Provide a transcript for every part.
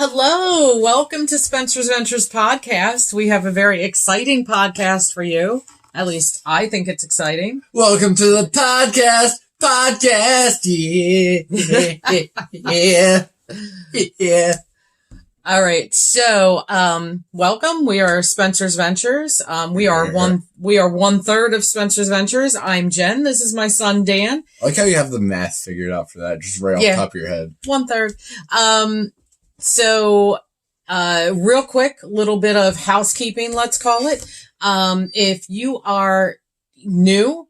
Hello, welcome to Spencer's Ventures podcast. We have a very exciting podcast for you. At least I think it's exciting. Welcome to the podcast, yeah. All right, so welcome. We are Spencer's Ventures. We are one third of Spencer's Ventures. I'm Jen. This is my son Dan. I like how you have the math figured out for that, just right off the top of your head. 1/3. So real quick, little bit of housekeeping, let's call it. If you are new,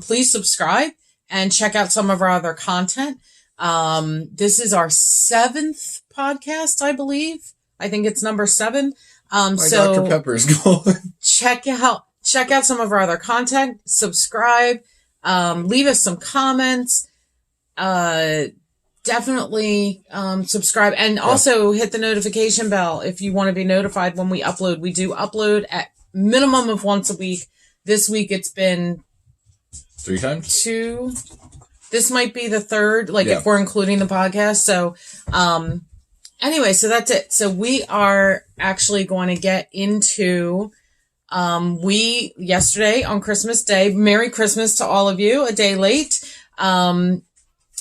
please subscribe and check out some of our other content. This is our 7th podcast, I believe. I think it's number 7. So Dr. Pepper's going. check out some of our other content, subscribe, leave us some comments, definitely subscribe, and also hit the notification bell if you want to be notified when we upload. We do upload at minimum of once a week. This week it's been 3 times? 2. This might be the 3rd, if we're including the podcast. So anyway, so that's it. So we are actually going to get into yesterday on Christmas Day, Merry Christmas to all of you, a day late.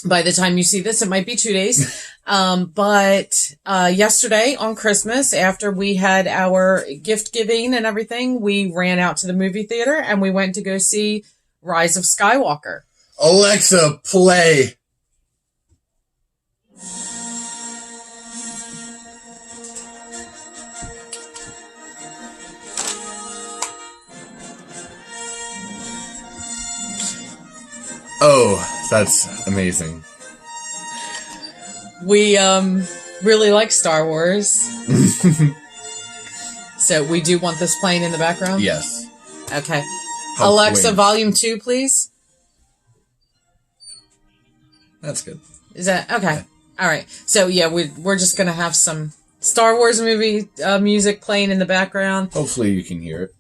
By the time you see this, it might be 2 days. But yesterday on Christmas, after we had our gift giving and everything, we ran out to the movie theater and we went to go see Rise of Skywalker. Alexa, play. Oh, that's amazing. We really like Star Wars. So we do want this playing in the background? Yes. Okay. Alexa, volume 2, please. That's good. Is that okay? All right. So yeah, we're just gonna have some Star Wars movie music playing in the background. Hopefully you can hear it.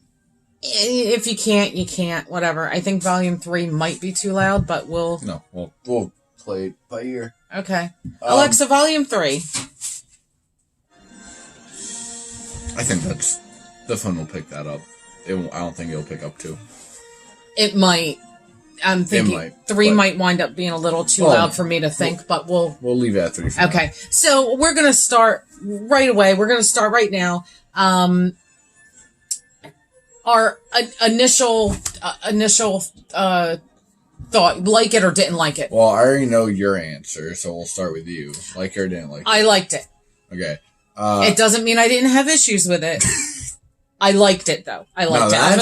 If you can't, you can't. Whatever. I think volume 3 might be too loud, but we'll play it by ear. Okay. Alexa, volume 3. I think the phone will pick that up. I don't think it'll pick up 2. It might. I'm thinking 3 might wind up being a little too loud for me to think, but we'll leave it at 3. Okay. So we're gonna start right away. We're gonna start right now. Our initial thought, like it or didn't like it. Well, I already know your answer, so we'll start with you. Like it or didn't like it. I liked it. Okay. It doesn't mean I didn't have issues with it. I liked it though. I liked it. I'm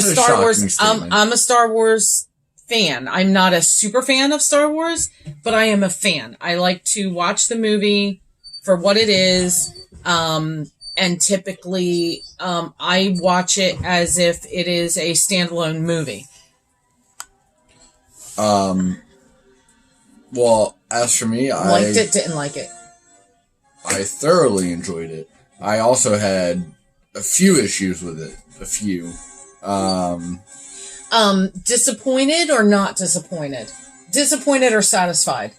a Star Wars fan. I'm not a super fan of Star Wars, but I am a fan. I like to watch the movie for what it is. And typically, I watch it as if it is a standalone movie. Well, as for me, I liked it, didn't like it. I thoroughly enjoyed it. I also had a few issues with it. A few. Disappointed or not disappointed? Disappointed or satisfied?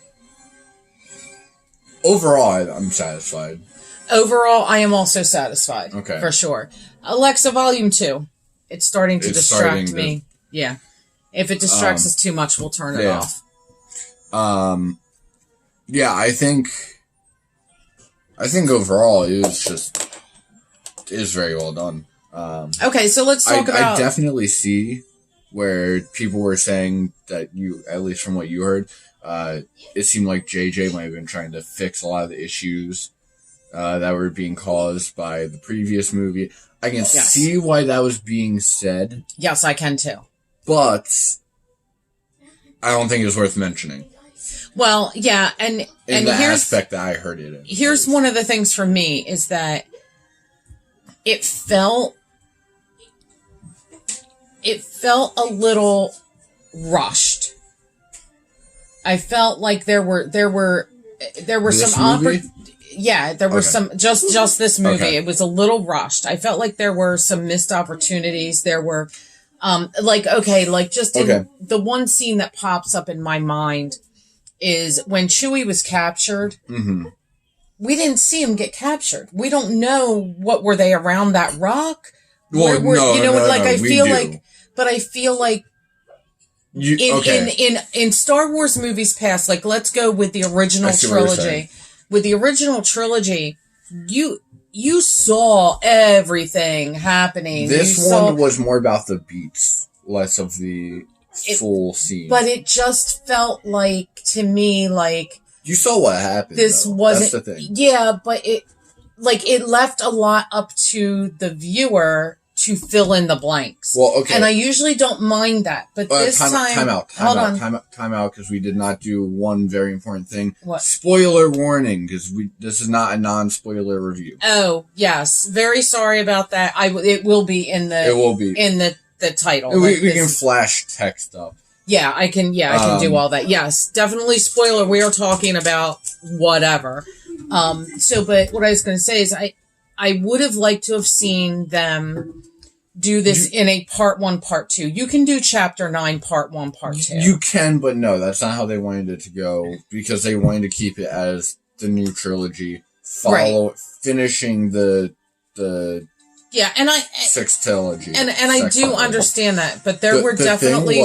Overall, I'm satisfied. Overall, I am also satisfied. Okay. For sure. Alexa, volume 2. It's starting to distract me. Yeah. If it distracts us too much, we'll turn it off. Yeah, I think overall it is very well done. Okay, so let's talk about... I definitely see where people were saying that at least from what you heard, it seemed like JJ might have been trying to fix a lot of the issues that were being caused by the previous movie. I can see why that was being said. Yes, I can too. But I don't think it was worth mentioning. Well, yeah, and in the aspect that I heard it in. Here's one of the things for me is that it felt a little rushed. I felt like there were some there were some just this movie. Okay. It was a little rushed. I felt like there were some missed opportunities. There were the one scene that pops up in my mind is when Chewie was captured. Mm-hmm. we didn't see them get captured. We don't know what were they around that rock. Well, I feel like in Star Wars movies past, like let's go with the original trilogy. With the original trilogy, you saw everything happening. This one was more about the beats, less of the full scene. But it just felt like, to me, like... You saw what happened, This though. wasn't... That's the thing. Yeah, but it left a lot up to the viewer to fill in the blanks. Well, okay. And I usually don't mind that, but this time... Time out, because we did not do one very important thing. What? Spoiler warning, because this is not a non-spoiler review. Oh, yes. Very sorry about that. It will be in the... It will be. In the title. We can flash text up. Yeah, I can do all that. Yes, definitely spoiler. We are talking about whatever. But what I was going to say is I would have liked to have seen them do this in a part 1, part 2. You can do chapter 9, part 1, part 2. You can, but no, that's not how they wanted it to go, because they wanted to keep it as the new trilogy, finishing the yeah, and sixth trilogy. And I do understand that, but there were definitely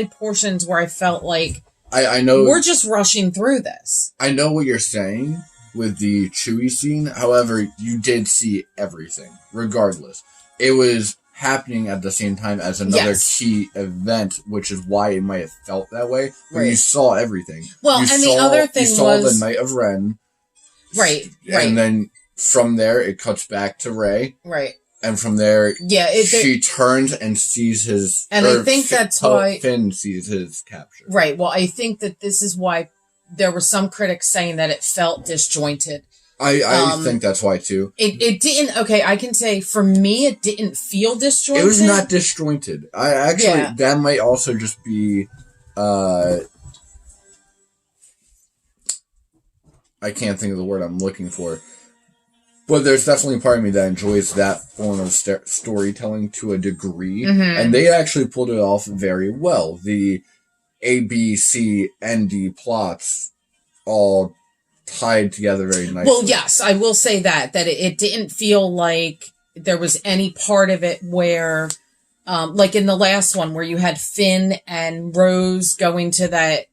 portions where I felt like I know we're just rushing through this. I know what you're saying with the Chewie scene. However, you did see everything, regardless. It was happening at the same time as another key event, which is why it might have felt that way. But you saw everything. Well, the other thing was... You saw the Night of Ren. Right. And then from there, it cuts back to Rey. Right. And from there, she turns and sees his... And I think that's why... Finn sees his capture. Right. Well, I think that this is why there were some critics saying that it felt disjointed. I think that's why, too. It didn't... Okay, I can say, for me, it didn't feel disjointed. It was not disjointed. That might also just be... I can't think of the word I'm looking for. But there's definitely a part of me that enjoys that form of storytelling to a degree. Mm-hmm. And they actually pulled it off very well. The A, B, C, and D plots all tied together very nicely. Well, yes, I will say that it didn't feel like there was any part of it where, like in the last one where you had Finn and Rose going to that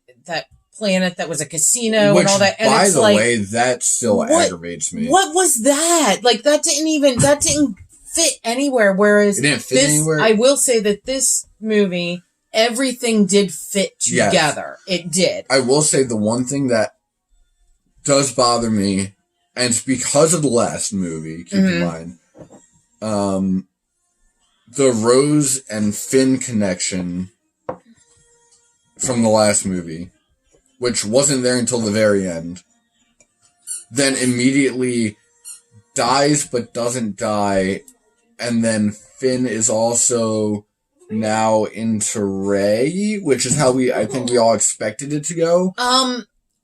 planet that was a casino and all that. And by the way, that still aggravates me. What was that? Like that didn't fit anywhere. Whereas it didn't fit anywhere. I will say that this movie, everything did fit together. Yes. It did. I will say the one thing that does bother me, and it's because of the last movie, keep in mind, the Rose and Finn connection from the last movie, which wasn't there until the very end, then immediately dies but doesn't die, and then Finn is also now into Rey, which is how I think we all expected it to go.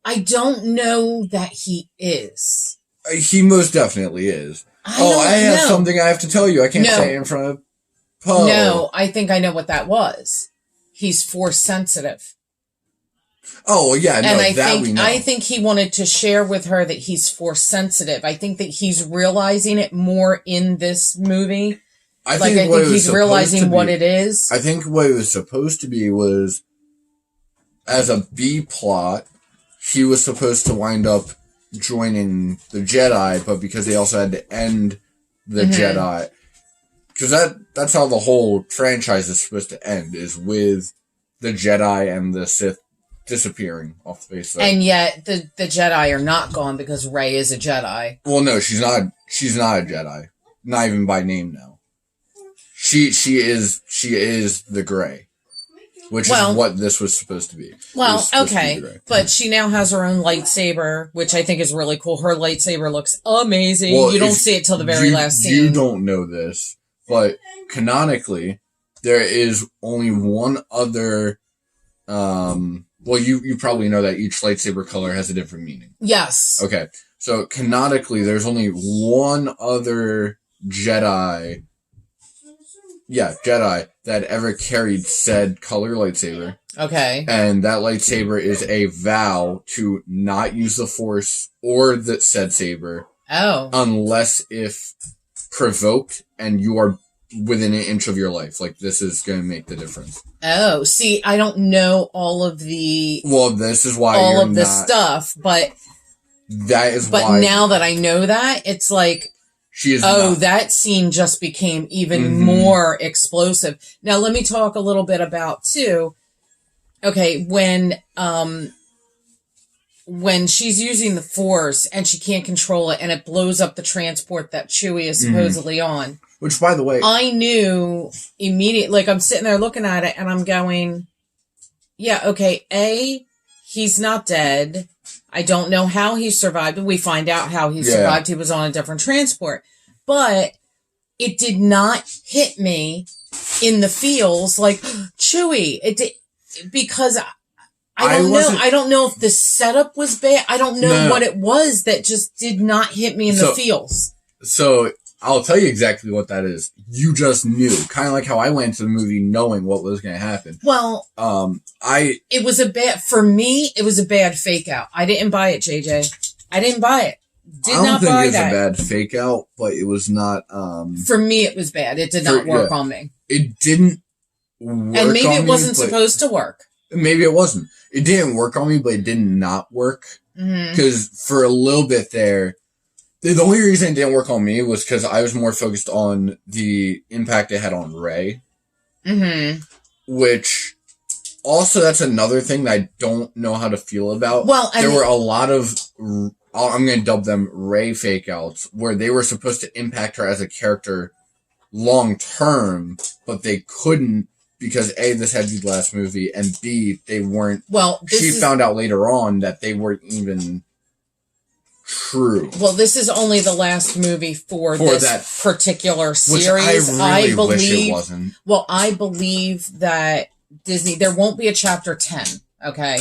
I don't know that he is. He most definitely is. I have something I have to tell you. I can't say it in front of Poe. No, I think I know what that was. He's Force sensitive. Oh, yeah, no, we know. I think he wanted to share with her that he's Force sensitive. I think that he's realizing it more in this movie. I think he's realizing what it is. I think what it was supposed to be was, as a B plot, he was supposed to wind up joining the Jedi, but because they also had to end the Jedi. Because that's how the whole franchise is supposed to end, is with the Jedi and the Sith disappearing off the face of it. And yet the Jedi are not gone because Rey is a Jedi. Well, no, she's not a Jedi. Not even by name now. She is the Grey. Which is what this was supposed to be. Well, okay. But she now has her own lightsaber, which I think is really cool. Her lightsaber looks amazing. Well, you don't see it till the very last scene. You don't know this, but canonically, there is only one other... well, you probably know that each lightsaber color has a different meaning. Yes. Okay. So, canonically, there's only one other Jedi... Jedi that ever carried said color lightsaber. Okay. And that lightsaber is a vow to not use the Force or the said saber. Oh. Unless if provoked and you are within an inch of your life. Like, this is going to make the difference. Oh, see, I don't know all of the... Well, this is why all of the stuff, but... That is why... But now that I know that, it's like... She is that scene just became even more explosive. Now, let me talk a little bit about, too... Okay, when she's using the Force and she can't control it and it blows up the transport that Chewie is supposedly on. Which, by the way... I knew immediately, like, I'm sitting there looking at it and I'm going, yeah, okay, A, he's not dead. I don't know how he survived, but we find out how he survived. He was on a different transport. But it did not hit me in the feels like, Chewie, because I don't know. I don't know if the setup was bad. I don't know what it was that just did not hit me in the feels. So I'll tell you exactly what that is. You just knew. Kind of like how I went into the movie knowing what was going to happen. Well, it was for me, it was a bad fake out. I didn't buy it, JJ. I didn't buy it. I don't think it was a bad fake out, but it was not, for me, it was bad. It did not work on me. It didn't work and maybe it wasn't supposed to work. Maybe it wasn't. It didn't work on me, but it did not work. Because for a little bit there, the only reason it didn't work on me was because I was more focused on the impact it had on Rey. Which, also, that's another thing that I don't know how to feel about. Well, there were a lot of, I'm going to dub them Rey fake outs, where they were supposed to impact her as a character long term, but they couldn't because A, this had to be the last movie, and B, they weren't. Well, she found out later on that they weren't even true. Well, this is only the last movie for this that particular series. Which I really wish it wasn't. Well, I believe that Disney, there won't be a chapter 10, okay?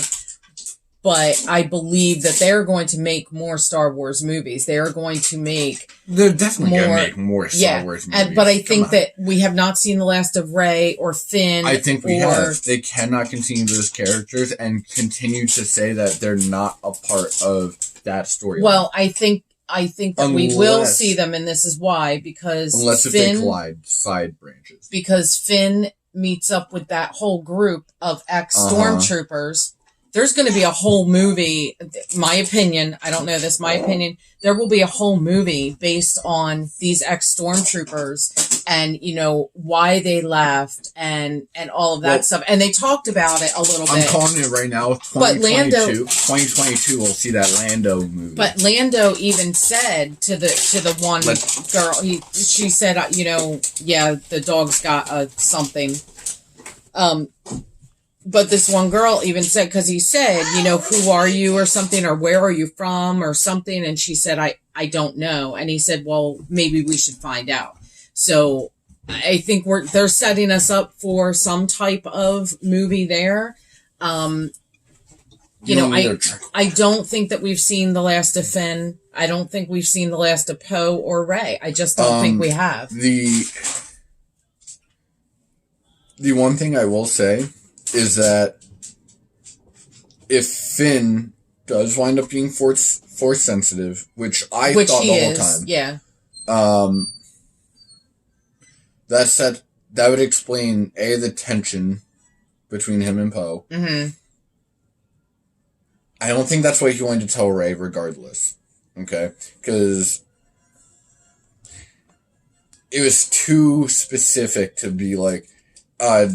But I believe that they're going to make more Star Wars movies. They're going to make... They're definitely going to make more Star Wars movies. But I think that we have not seen the last of Rey or Finn. I think we have. They cannot continue those characters and continue to say that they're not a part of that story. Well, I think that we will see them, and this is why, because unless if they collide side branches. Because Finn meets up with that whole group of ex-stormtroopers. There's going to be a whole movie, my opinion, I don't know this, my opinion, there will be a whole movie based on these ex-stormtroopers and, you know, why they left and all of that stuff. And they talked about it a little bit. I'm calling it right now, 2022, we'll see that Lando movie. But Lando even said to the one girl, she said, you know, yeah, the dog's got something. But this one girl even said, because he said, you know, who are you or something, or where are you from or something? And she said, I don't know. And he said, well, maybe we should find out. So I think they're setting us up for some type of movie there. You know, I don't think that we've seen the last of Finn. I don't think we've seen the last of Poe or Rey. I just don't think we have. The one thing I will say is that if Finn does wind up being force sensitive, which I thought the whole time, that would explain the tension between him and Poe. I don't think that's what he wanted to tell Rey, regardless. Okay, because it was too specific to be like, oh,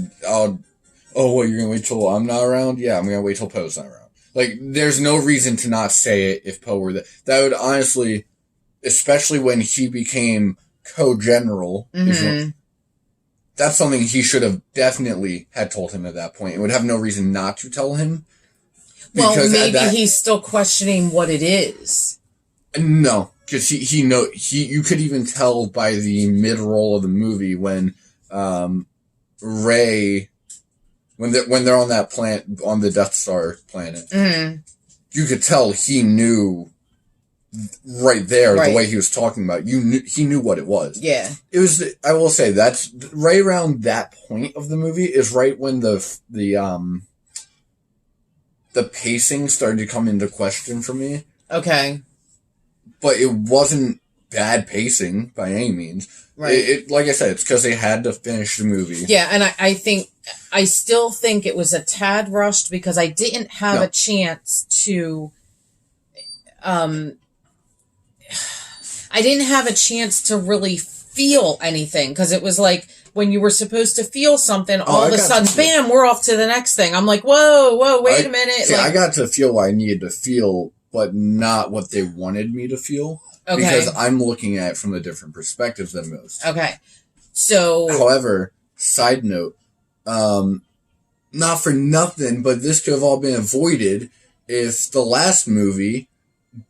what, you're going to wait till I'm not around? Yeah, I'm going to wait till Poe's not around. Like, there's no reason to not say it if Poe were there. That would honestly, especially when he became co-general, that's something he should have definitely had told him at that point. It would have no reason not to tell him. Well, maybe he's still questioning what it is. No, because you could even tell by the mid-roll of the movie when Rey... When they're on that planet, on the Death Star planet, you could tell he knew right there, the way he was talking about, he knew what it was. Yeah. It was, I will say, that's right around that point of the movie is right when the pacing started to come into question for me. Okay. But it wasn't bad pacing by any means. Right. It like I said, it's because they had to finish the movie. Yeah, and I still think it was a tad rushed because I didn't have a chance to I didn't have a chance to really feel anything because it was like when you were supposed to feel something, all of a sudden, bam, we're off to the next thing. I'm like, whoa, wait a minute. See, I got to feel what I needed to feel, but not what they wanted me to feel. Okay. Because I'm looking at it from a different perspective than most. Okay. So. However, side note, not for nothing, but this could have all been avoided if the last movie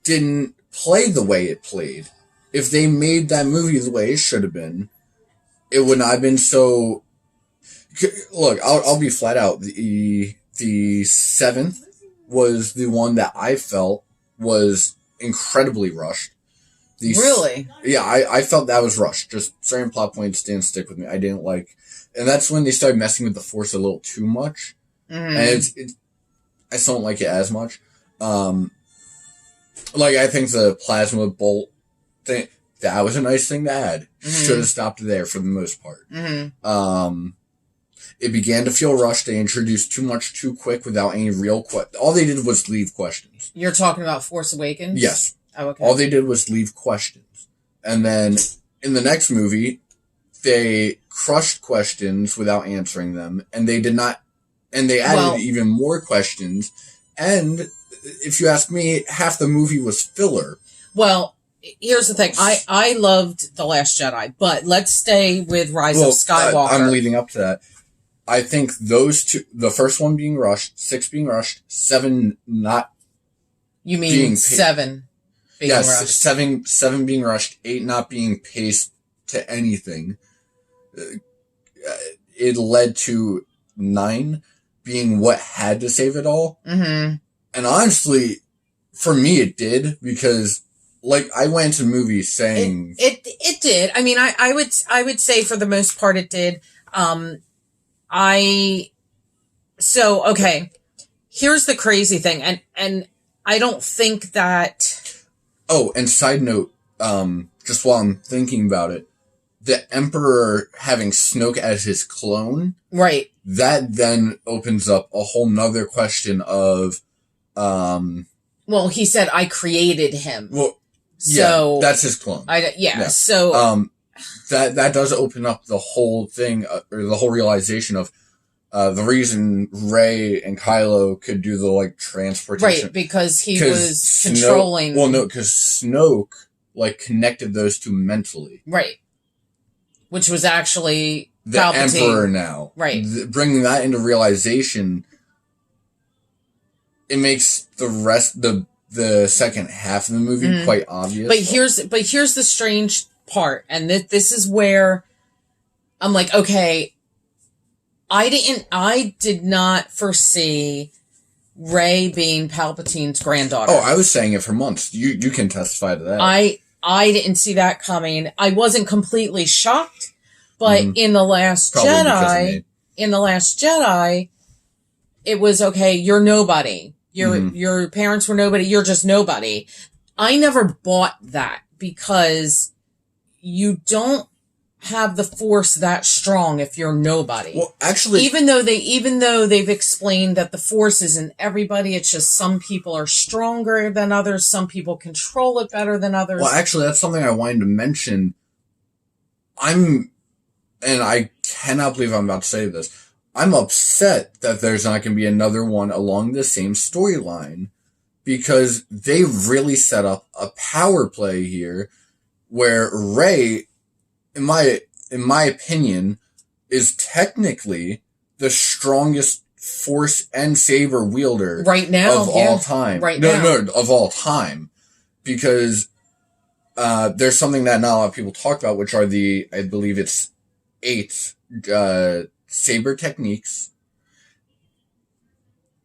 didn't play the way it played. If they made that movie the way it should have been, it would not have been so... Look, I'll be flat out. The 7th was the one that I felt was incredibly rushed. Really? Yeah, I felt that was rushed. Just certain plot points didn't stick with me. I didn't like... And that's when they started messing with the Force a little too much. Mm. And I still don't like it as much. Like, I think the plasma bolt thing, that was a nice thing to add. Mm-hmm. Should have stopped there for the most part. Mm-hmm. It began to feel rushed. They introduced too much too quick without any real all they did was leave questions. You're talking about Force Awakens? Yes. Oh, okay. All they did was leave questions. And then in the next movie, they crushed questions without answering them. And they did not, and they added even more questions. And if you ask me, half the movie was filler. Well, here's the thing. I loved The Last Jedi, but let's stay with Rise of Skywalker. I'm leading up to that. I think those two, the first one being rushed, 6 being rushed, 7 not. You mean 7 being rushed? 7 being rushed, 8 not being paced to anything. It led to 9 being what had to save it all. Mm-hmm. And honestly, for me, it did because, like, I went to movies saying it did. I mean, I would say for the most part it did. Okay. Here's the crazy thing, and I don't think that. Oh, and side note, just while I'm thinking about it, the Emperor having Snoke as his clone, right? That then opens up a whole nother question of. Well, he said I created him. Well, so yeah, that's his clone. So that does open up the whole thing, or the whole realization of the reason Rey and Kylo could do the like transportation, right? Because he was controlling. Well, no, because Snoke like connected those two mentally, right? Which was actually the Palpatine. Emperor now, right? Bringing that into realization. It makes the rest, the second half of the movie quite obvious. But here's the strange part, and this is where I'm like, okay, I did not foresee Rey being Palpatine's granddaughter. Oh, I was saying it for months. You can testify to that. I didn't see that coming. I wasn't completely shocked, but in The Last Jedi, it was okay, you're nobody. Your parents were nobody. You're just nobody. I never bought that because you don't have the Force that strong if you're nobody. Well, actually, even though they've explained that the Force isn't everybody, it's just some people are stronger than others. Some people control it better than others. Well, actually, that's something I wanted to mention. And I cannot believe I'm about to say this. I'm upset that there's not going to be another one along the same storyline because they really set up a power play here where Rey, in my opinion, is technically the strongest Force and saber wielder right now of all time. No, of all time. Because there's something that not a lot of people talk about, which are I believe it's 8 saber techniques.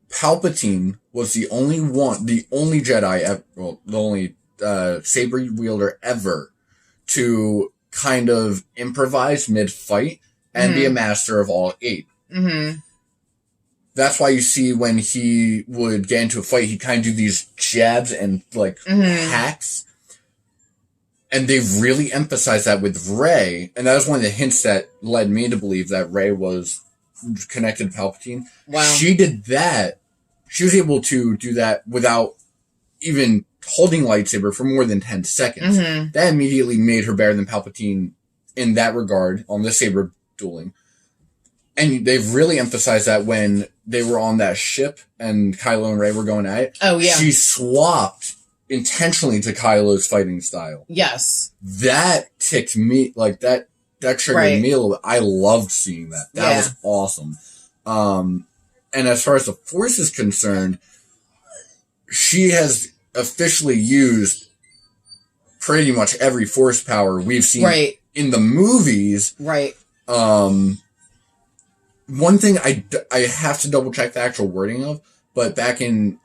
Palpatine was the only Jedi, the only saber wielder ever to kind of improvise mid-fight and be a master of all 8. Mm-hmm. That's why you see when he would get into a fight, he'd kind of do these jabs and, like, hacks. And they've really emphasized that with Rey. And that was one of the hints that led me to believe that Rey was connected to Palpatine. Wow. She did that. She was able to do that without even holding lightsaber for more than 10 seconds. Mm-hmm. That immediately made her better than Palpatine in that regard on the saber dueling. And they've really emphasized that when they were on that ship and Kylo and Rey were going at it. Oh, yeah. She swapped intentionally to Kylo's fighting style. Yes. That ticked me, like, that triggered me a little bit. I loved seeing that. That was awesome. And as far as the Force is concerned, she has officially used pretty much every Force power we've seen in the movies. Right. One thing I have to double check the actual wording of, but back in,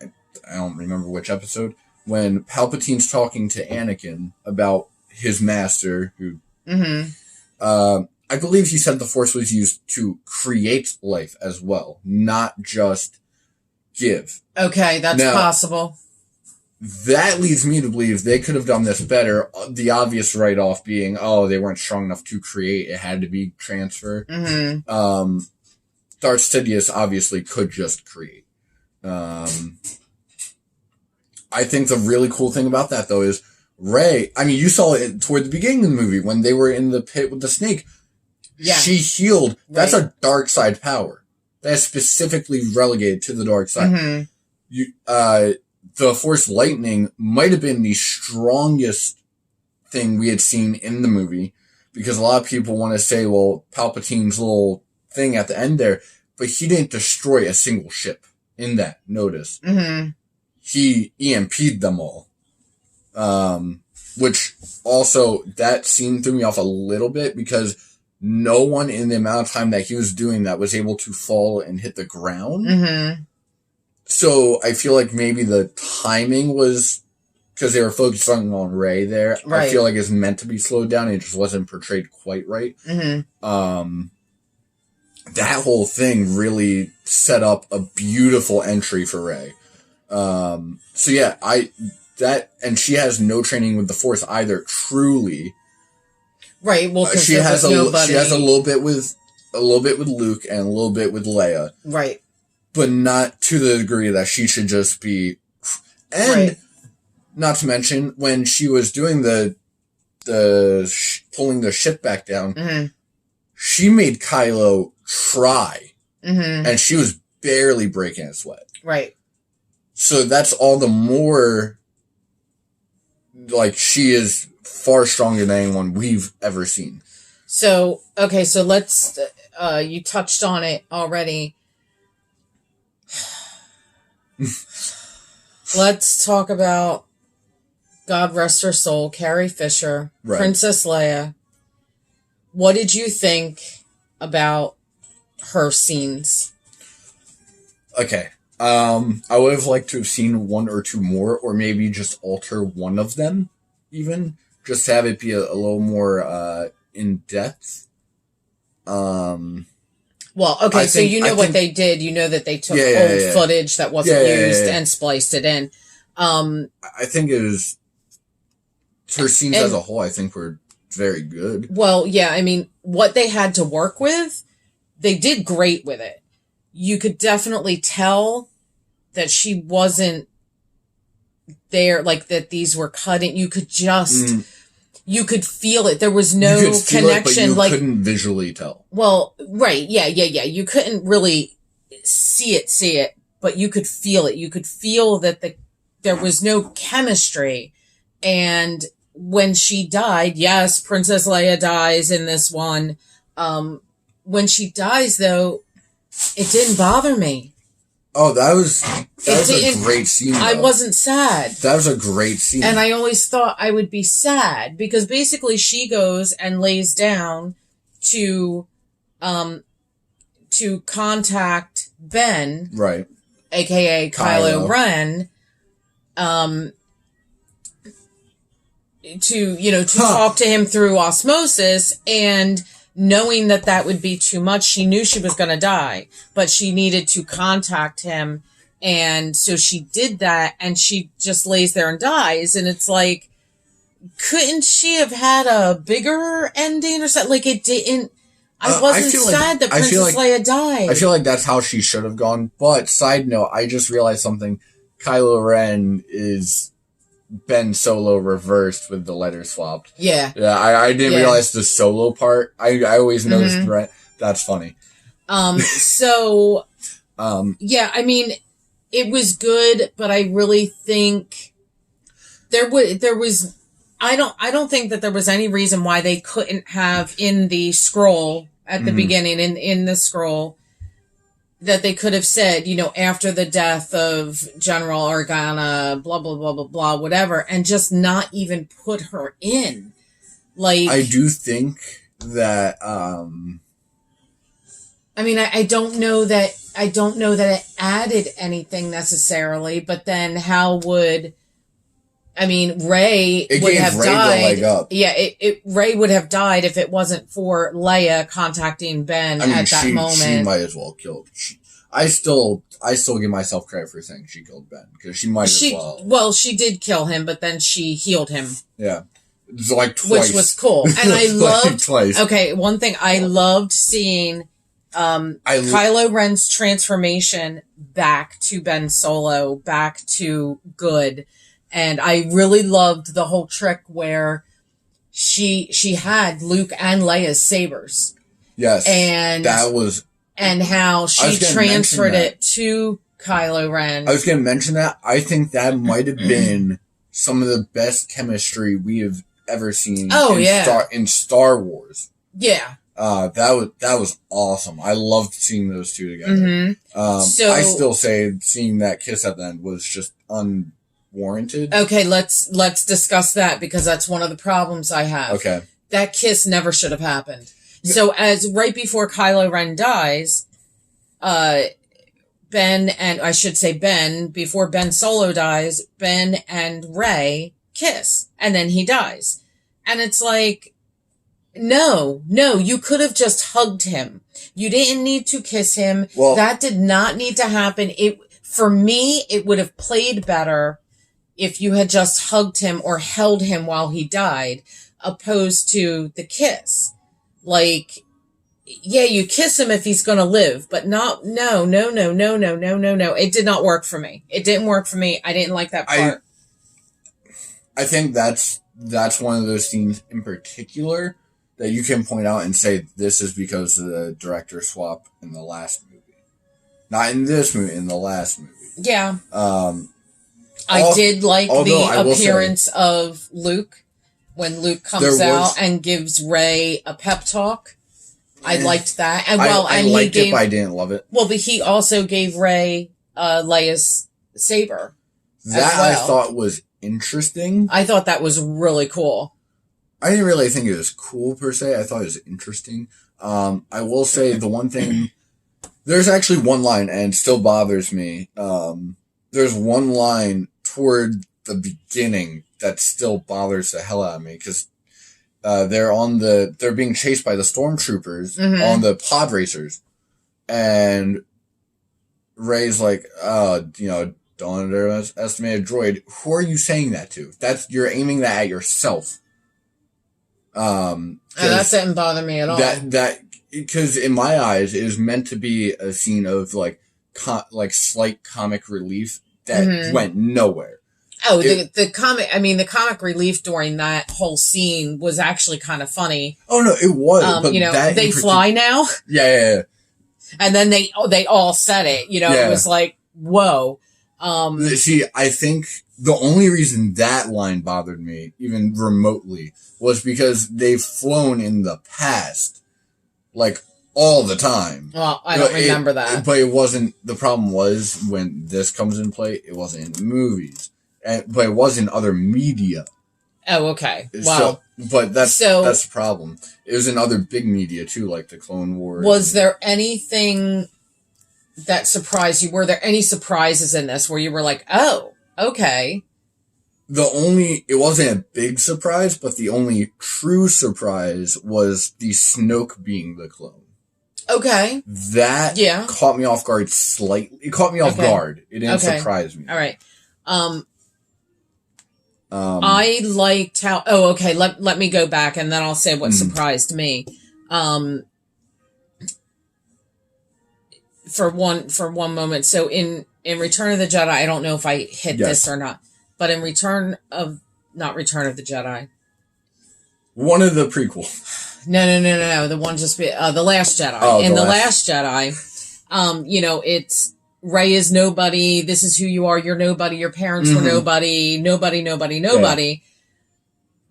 I don't remember which episode, when Palpatine's talking to Anakin about his master, who, I believe he said the Force was used to create life as well, not just give. Okay, that's possible. That leads me to believe they could have done this better. The obvious write-off being, oh, they weren't strong enough to create. It had to be transfer. Mm-hmm. Darth Sidious obviously could just create. I think the really cool thing about that, though, is Rey, I mean, you saw it toward the beginning of the movie when they were in the pit with the snake. Yeah. She healed. Right. That's a dark side power. That's specifically relegated to the dark side. Mm-hmm. The Force Lightning might have been the strongest thing we had seen in the movie, because a lot of people want to say, well, Palpatine's little thing at the end there, but he didn't destroy a single ship in that, notice. Mm-hmm. He EMP'd them all. Which also, that scene threw me off a little bit, because no one in the amount of time that he was doing that was able to fall and hit the ground. Mm-hmm. So I feel like maybe the timing was, because they were focusing on Rey there. Right. I feel like it's meant to be slowed down. It just wasn't portrayed quite right. Mm-hmm. That whole thing really set up a beautiful entry for Rey. So yeah, and she has no training with the Force either, truly. Right. Well, she has a little bit with Luke and a little bit with Leia. Right. But not to the degree that she should just be. And not to mention, when she was doing pulling the ship back down, mm-hmm. she made Kylo try. Mm-hmm. And she was barely breaking a sweat. Right. So that's all the more, like, she is far stronger than anyone we've ever seen. So, okay, so let's, you touched on it already. Let's talk about, God rest her soul, Carrie Fisher, Princess Leia. What did you think about her scenes? Okay. I would have liked to have seen one or two more, or maybe just alter one of them, even. Just to have it be a little more in-depth. Well, okay, so you know what they did. You know that they took old footage that wasn't used and spliced it in. I think it was... Her scenes as a whole, I think, were very good. Well, yeah, I mean, what they had to work with, they did great with it. You could definitely tell that she wasn't there, like, that these were cutting. You could just... You could feel it. There was no connection. But you couldn't visually tell. Well, right. Yeah. You couldn't really see it, but you could feel it. You could feel that there was no chemistry. And when she died, yes, Princess Leia dies in this one. When she dies, though, it didn't bother me. Oh, that was a great scene. I wasn't sad. That was a great scene. And I always thought I would be sad, because basically she goes and lays down to contact Ben, right, aka Kylo Ren, talk to him through osmosis, and knowing that would be too much, she knew she was going to die, but she needed to contact him. And so she did that, and she just lays there and dies. And it's like, couldn't she have had a bigger ending or something? Like, it didn't. I wasn't sad that Princess Leia died. I feel like that's how she should have gone. But side note, I just realized something. Kylo Ren is Ben Solo reversed with the letters swapped. Yeah. Yeah, I didn't realize the Solo part. I always noticed Ren. That's funny. Yeah, I mean, it was good, but I really think there was I don't think that there was any reason why they couldn't have in the scroll at the beginning, in the scroll, that they could have said, after the death of General Organa, blah, blah, blah, blah, blah, whatever, and just not even put her in. Like, I do think that, I mean, I don't know that it added anything necessarily, but then how would, Rey would have died. The leg up. Yeah, Rey would have died if it wasn't for Leia contacting Ben at that moment. She might as well kill. I still give myself credit for saying she killed Ben, because she might as well. Well, she did kill him, but then she healed him. Yeah, it's like twice, which was cool, and I loved. Twice. Okay, one thing I loved seeing. Kylo Ren's transformation back to Ben Solo, back to good. And I really loved the whole trick where she had Luke and Leia's sabers. Yes. And how she transferred it to Kylo Ren. I was going to mention that. I think that might have been some of the best chemistry we have ever seen in Star Wars. Yeah. That was awesome. I loved seeing those two together. Mm-hmm. I still say seeing that kiss at the end was just unwarranted. Okay, let's discuss that, because that's one of the problems I have. Okay. That kiss never should have happened. So as right before Kylo Ren dies, before Ben Solo dies, Ben and Rey kiss, and then he dies. And it's like, no, you could have just hugged him. You didn't need to kiss him. Well, that did not need to happen. For me, it would have played better if you had just hugged him or held him while he died, opposed to the kiss. Like, yeah, you kiss him if he's going to live, but no. It did not work for me. It didn't work for me. I didn't like that part. I think that's one of those scenes in particular that you can point out and say, this is because of the director swap in the last movie. Not in this movie, in the last movie. Yeah. I did like the appearance of Luke when Luke comes out and gives Rey a pep talk. I liked that. And I liked it, but I didn't love it. Well, but he also gave Rey Leia's saber. That I thought was interesting. I thought that was really cool. I didn't really think it was cool per se. I thought it was interesting. I will say the one thing, there's actually one line, and it still bothers me. There's one line toward the beginning that still bothers the hell out of me, because they're being chased by the stormtroopers on the pod racers, and Rey's like, don't underestimate a droid. Who are you saying that to? You're aiming that at yourself. And that didn't bother me at all. Because in my eyes, it was meant to be a scene of like slight comic relief that went nowhere. Oh, the comic relief during that whole scene was actually kind of funny. Oh no, it was. But they fly now. Yeah. And then they all said it. It was like, whoa. See, I think the only reason that line bothered me, even remotely, was because they've flown in the past, like, all the time. Well, I don't remember that. But it wasn't, the problem was, when this comes in play, it wasn't in movies. But it was in other media. Oh, okay. Wow. But that's the problem. It was in other big media, too, like the Clone Wars. Was there anything that surprised you? Were there any surprises in this where you were like, oh, okay. it wasn't a big surprise, but the only true surprise was the Snoke being the clone. Okay. That caught me off guard slightly. It caught me off guard. It didn't surprise me. All right. I liked how. Oh, okay. Let me go back, and then I'll say what surprised me. For one moment. So in Return of the Jedi, I don't know if I hit this or not, but in not Return of the Jedi. One of the prequel. No. The one just the Last Jedi. Oh, in the Last Jedi, it's Rey is nobody. This is who you are. You're nobody. Your parents were nobody. Nobody. Yeah.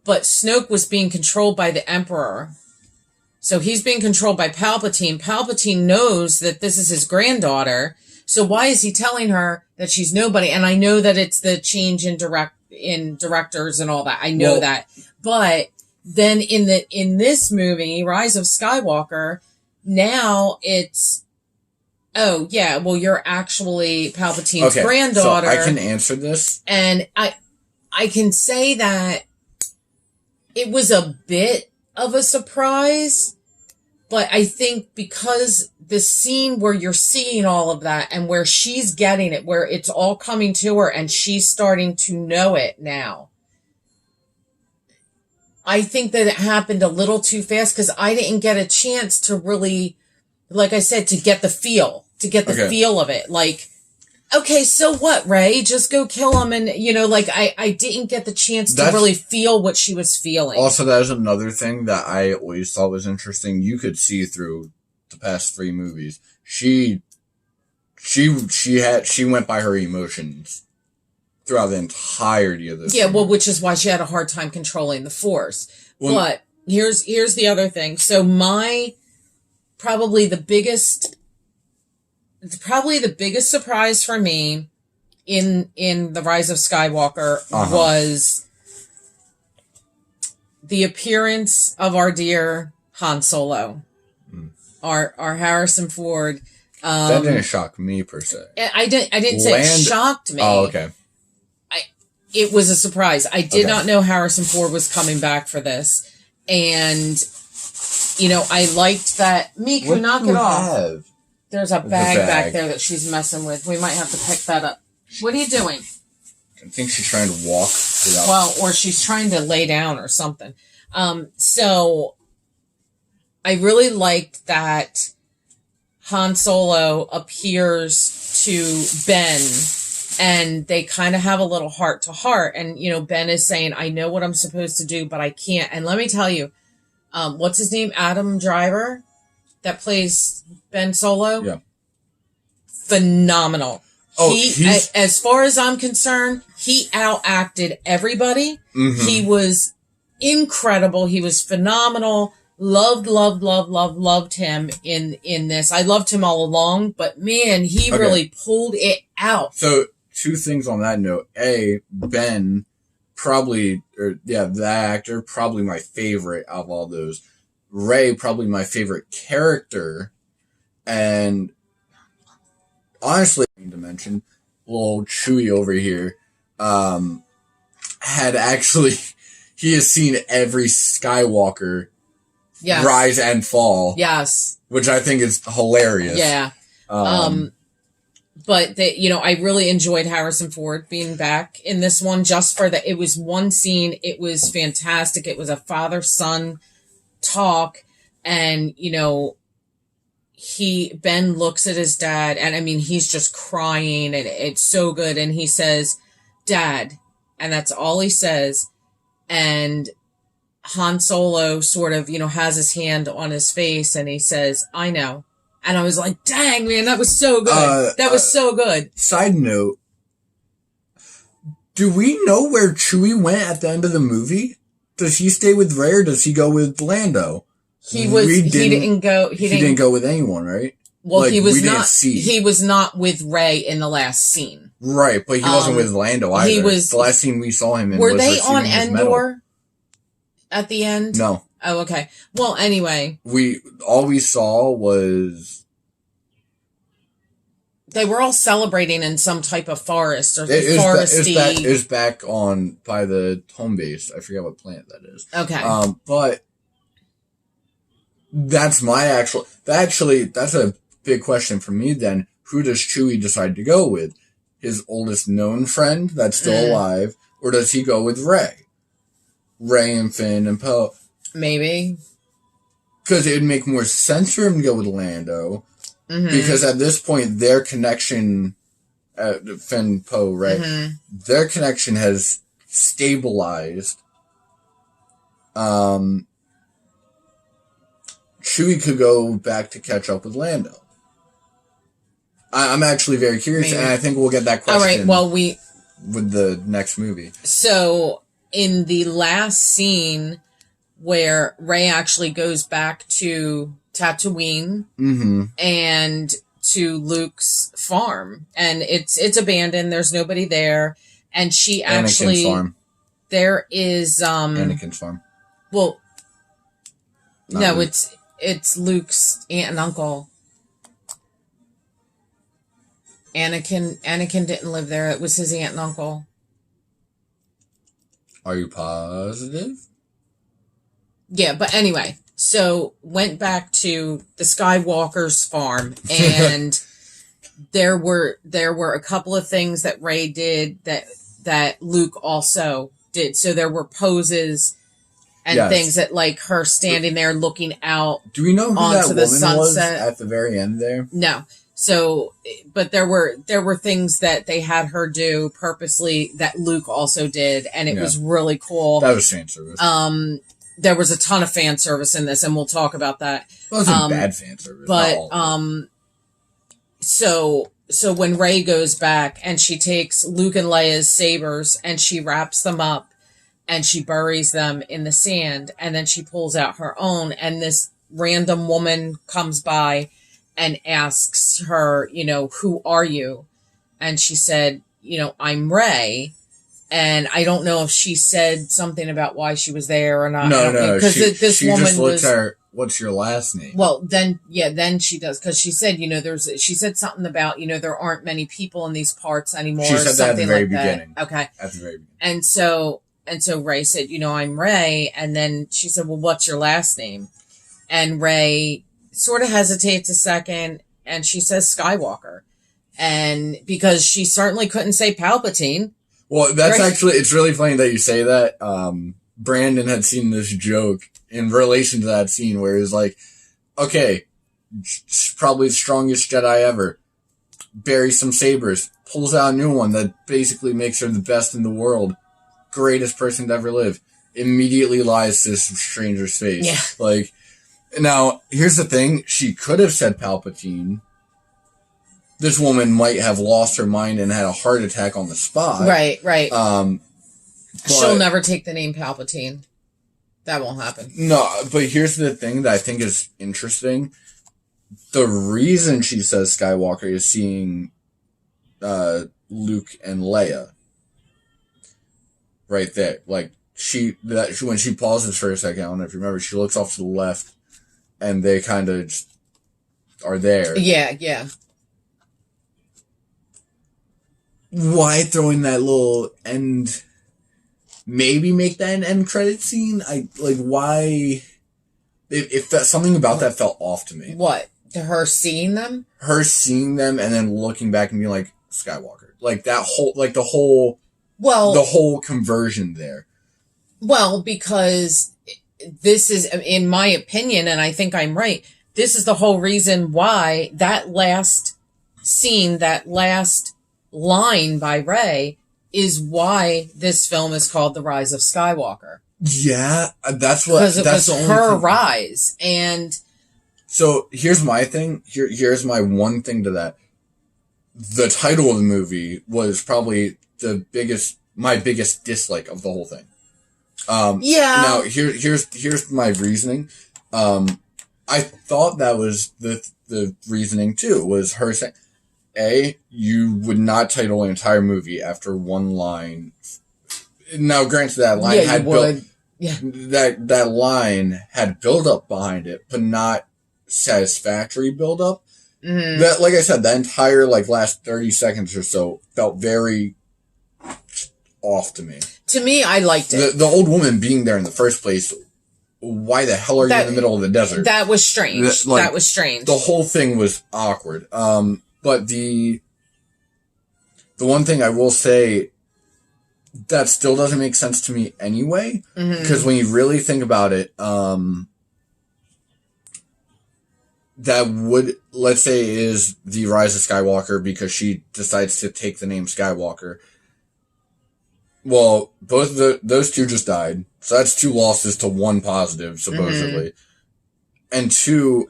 But Snoke was being controlled by the Emperor. So he's being controlled by Palpatine. Palpatine knows that this is his granddaughter. So why is he telling her that she's nobody? And I know that it's the change in directors and all that. I know that. But then in this movie, Rise of Skywalker, now it's, oh yeah, well you're actually Palpatine's granddaughter. So I can answer this. And I can say that it was a bit of a surprise, but I think because the scene where you're seeing all of that and where she's getting it, where it's all coming to her and she's starting to know it now, I think that it happened a little too fast because I didn't get a chance to really, like I said, to get the feel of it. Like, okay, so what, Rey? Just go kill him. And, I didn't get the chance to really feel what she was feeling. Also, that is another thing that I always thought was interesting. You could see through the past 3 movies. She went by her emotions throughout the entirety of this. Yeah, well, which is why she had a hard time controlling the Force. Well, but here's the other thing. So probably the biggest surprise for me in The Rise of Skywalker was the appearance of our dear Han Solo, our Harrison Ford. That didn't shock me per se. I didn't say it shocked me. Oh, okay. It was a surprise. I did not know Harrison Ford was coming back for this, and I liked that. Miku, knock it off. There's a bag back there that she's messing with. We might have to pick that up. What are you doing? I think she's trying to walk without... Well, or she's trying to lay down or something. So I really liked that Han Solo appears to Ben and they kind of have a little heart to heart. And, Ben is saying, I know what I'm supposed to do, but I can't. And let me tell you, what's his name? Adam Driver that plays Ben Solo? Yeah. Phenomenal. Oh, as far as I'm concerned, he outacted everybody. Mm-hmm. He was incredible. He was phenomenal. Loved him in this. I loved him all along, but man, he really pulled it out. So 2 things on that note. Ben, that actor, probably my favorite of all those. Rey, probably my favorite character. And honestly, I need to mention, little Chewie over here, he has seen every Skywalker rise and fall. Yes. Which I think is hilarious. Yeah. But I really enjoyed Harrison Ford being back in this one just for that. It was one scene. It was fantastic. It was a father-son talk. And, Ben looks at his dad and he's just crying and it's so good. And he says, Dad. And that's all he says. And Han Solo sort of, has his hand on his face and he says, I know. And I was like, dang, man, that was so good. That was so good. Side note, do we know where Chewie went at the end of the movie? Does he stay with Rey or does he go with Lando? He didn't go with anyone, right? Well, he was not with Rey in the last scene. Right, but he wasn't with Lando either. The last scene we saw him in was they on Endor at the end? No. Oh, okay. Well, anyway. All we saw was They were all celebrating in some type of forest or foresty. It was back on by the home base. I forget what planet that is. Okay. But that's that's a big question for me then. Who does Chewie decide to go with? His oldest known friend that's still alive, or does he go with Rey? Rey and Finn and Poe. Maybe. Because it would make more sense for him to go with Lando. Mm-hmm. Because at this point, their connection, Finn, Poe, Rey, their connection has stabilized. Chewie could go back to catch up with Lando. I'm actually very curious, and I think we'll get that question. All right, well, with the next movie. So, in the last scene where Rey actually goes back to Tatooine and to Luke's farm, and it's abandoned, there's nobody there, and she actually... Anakin's farm. There is... Anakin's farm. Well, no, Luke. It's Luke's aunt and uncle. Anakin didn't live there. It was his aunt and uncle. Are you positive? Yeah, but anyway, so went back to the Skywalker's farm, and there were a couple of things that Rey did that Luke also did. So there were poses and things that, like, her standing there looking out. Do we know who that woman was at the very end there? No. So, but there were things that they had her do purposely that Luke also did, and it was really cool. That was fan service. There was a ton of fan service in this, and we'll talk about that. It wasn't bad fan service. But, so when Rey goes back and she takes Luke and Leia's sabers and she wraps them up and she buries them in the sand, and then she pulls out her own, and this random woman comes by and asks her, who are you? And she said, I'm Rey. And I don't know if she said something about why she was there or not. No. Because this woman just looked at her, what's your last name? Well, then she does. Because she said, she said something about, there aren't many people in these parts anymore. She said that at the very beginning. Okay. At the very beginning. And so Rey said, I'm Rey. And then she said, well, what's your last name? And Rey sort of hesitates a second, and she says Skywalker. And because she certainly couldn't say Palpatine. Well, that's actually, it's really funny that you say that. Brandon had seen this joke in relation to that scene where he's like, okay, probably the strongest Jedi ever. Buries some sabers, pulls out a new one that basically makes her the best in the world. Greatest person to ever live. Immediately lies to this stranger's face. Yeah. Like, now, here's the thing. She could have said Palpatine. This woman might have lost her mind and had a heart attack on the spot. Right. She'll never take the name Palpatine. That won't happen. No, but here's the thing that I think is interesting. The reason she says Skywalker is seeing Luke and Leia. Right there. Like, when she pauses for a second, I don't know if you remember, she looks off to the left, and they kind of just are there. Yeah. Why throw in that little end? Maybe make that an end credit scene? Why? It felt, something about that felt off to me. What? To her seeing them? Her seeing them and then looking back and being like, Skywalker. Like that whole, the whole conversion there. Well, because this is, in my opinion, and I think I'm right, this is the whole reason why that last scene, that last line by Rey, is why this film is called The Rise of Skywalker. Yeah, that's what... Because it was her rise, and... So, here's my thing. Here's my one thing to that. The title of the movie was probably my biggest dislike of the whole thing. Yeah. Now, here's my reasoning. I thought that was the reasoning, too, was her saying... you would not title an entire movie after one line. Now, granted, that line that line had build up behind it, but not satisfactory build up. Mm-hmm. That, like I said, that entire last 30 seconds or so felt very off to me. To me, I liked it. The old woman being there in the first place. Why the hell are you in the middle of the desert? That was strange. That was strange. The whole thing was awkward. But the one thing I will say that still doesn't make sense to me anyway, because when you really think about it, that would, let's say, is the Rise of Skywalker because she decides to take the name Skywalker. Well, both those two just died, so that's 2 losses to 1 positive, supposedly. And 2,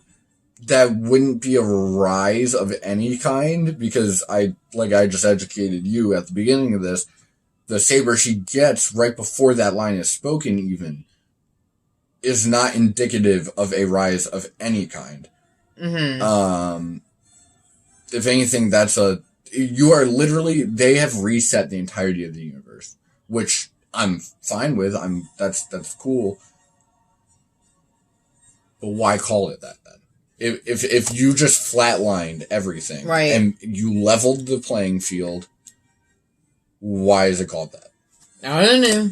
that wouldn't be a rise of any kind, because I just educated you at the beginning of this, the saber she gets right before that line is spoken even is not indicative of a rise of any kind. If anything, you are literally, they have reset the entirety of the universe, which I'm fine with. That's cool. But why call it that then? If you just flatlined everything, right, and you leveled the playing field, why is it called that? I don't know.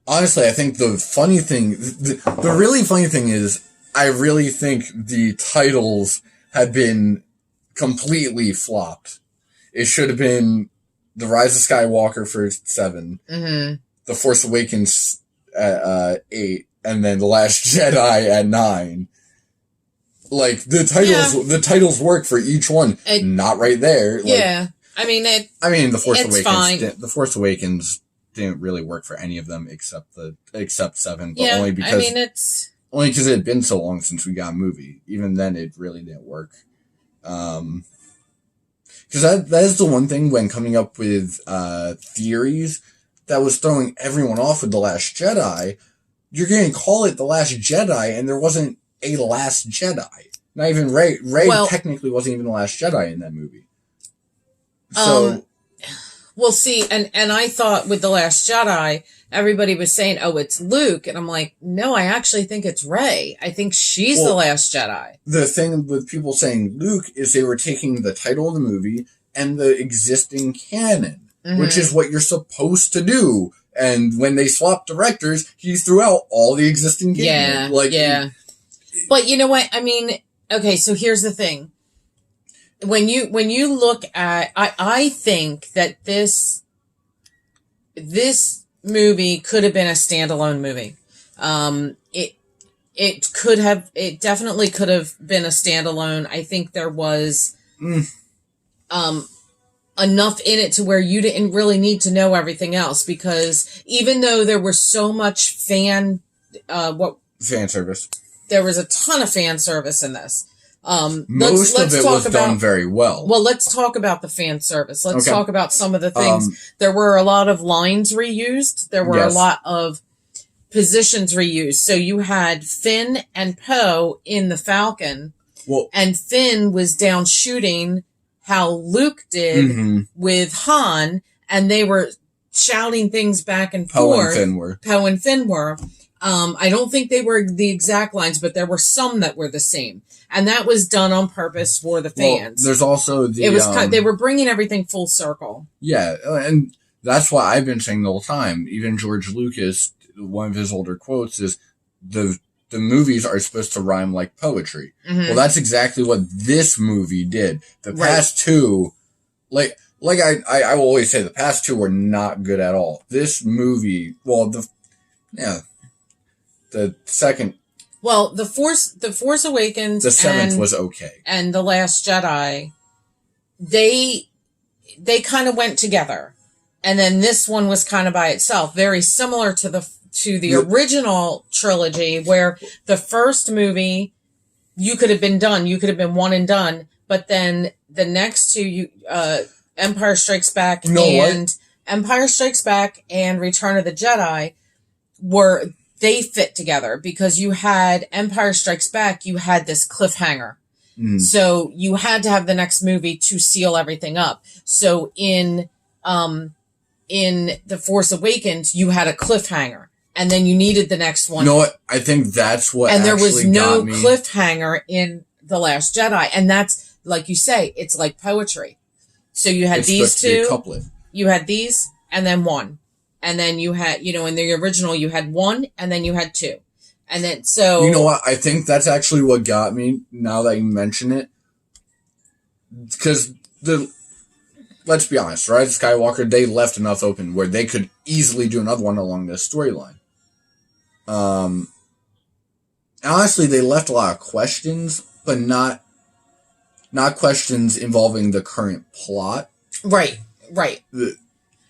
Honestly, I think the funny thing, the really funny thing is, I really think the titles had been completely flopped. It should have been The Rise of Skywalker for 7, The Force Awakens at 8, and then The Last Jedi at 9. The titles work for each one. Not right there. The Force Awakens. Fine. The Force Awakens didn't really work for any of them except 7, but only because it had been so long since we got a movie. Even then, it really didn't work. Because that is the one thing when coming up with theories that was throwing everyone off with The Last Jedi. You're going to call it The Last Jedi, and there wasn't a Last Jedi. Not even Rey. Rey technically wasn't even The Last Jedi in that movie. So, well, see, and I thought with The Last Jedi, everybody was saying, "Oh, it's Luke," and I'm like, "No, I actually think it's Rey. I think she's the Last Jedi." The thing with people saying Luke is they were taking the title of the movie and the existing canon, which is what you're supposed to do. And when they swapped directors, he threw out all the existing canon. But you know what? I mean, okay, so here's the thing. When you look at, I think that this movie could have been a standalone movie. It definitely could have been a standalone. I think there was enough in it to where you didn't really need to know everything else, because even though there was so much fan service, there was a ton of fan service in this. Most of it was done very well. Well, let's talk about the fan service. Let's talk about some of the things. There were a lot of lines reused. There were a lot of positions reused. So you had Finn and Poe in the Falcon, and Finn was down shooting how Luke did with Han, and they were shouting things back and forth. Poe and Finn were. I don't think they were the exact lines, but there were some that were the same. And that was done on purpose for the fans. There's also they were bringing everything full circle. Yeah, and that's why I've been saying the whole time. Even George Lucas, one of his older quotes is, the movies are supposed to rhyme like poetry. Well, that's exactly what this movie did. The past two, I will always say, the past two were not good at all. This movie, the second. Well, The Force Awakens, the 7th was okay, and The Last Jedi, they kind of went together, and then this one was kind of by itself, very similar to the original trilogy, where the first movie you could have been one and done, but then the next two, Empire Strikes Back and Return of the Jedi they fit together, because you had Empire Strikes Back, you had this cliffhanger. So you had to have the next movie to seal everything up. So in The Force Awakens, you had a cliffhanger. and then you needed the next one. You know what? I think that's what. And there was no cliffhanger in The Last Jedi, and that's like you say, it's like poetry. So you had these two, you had these, and then one, and then you had, in the original you had one, and then you had two, and then so. You know what? I think that's actually what got me. Now that you mention it, because let's be honest, Rise of Skywalker, they left enough open where they could easily do another one along this storyline. Honestly, they left a lot of questions, but not questions involving the current plot. Right.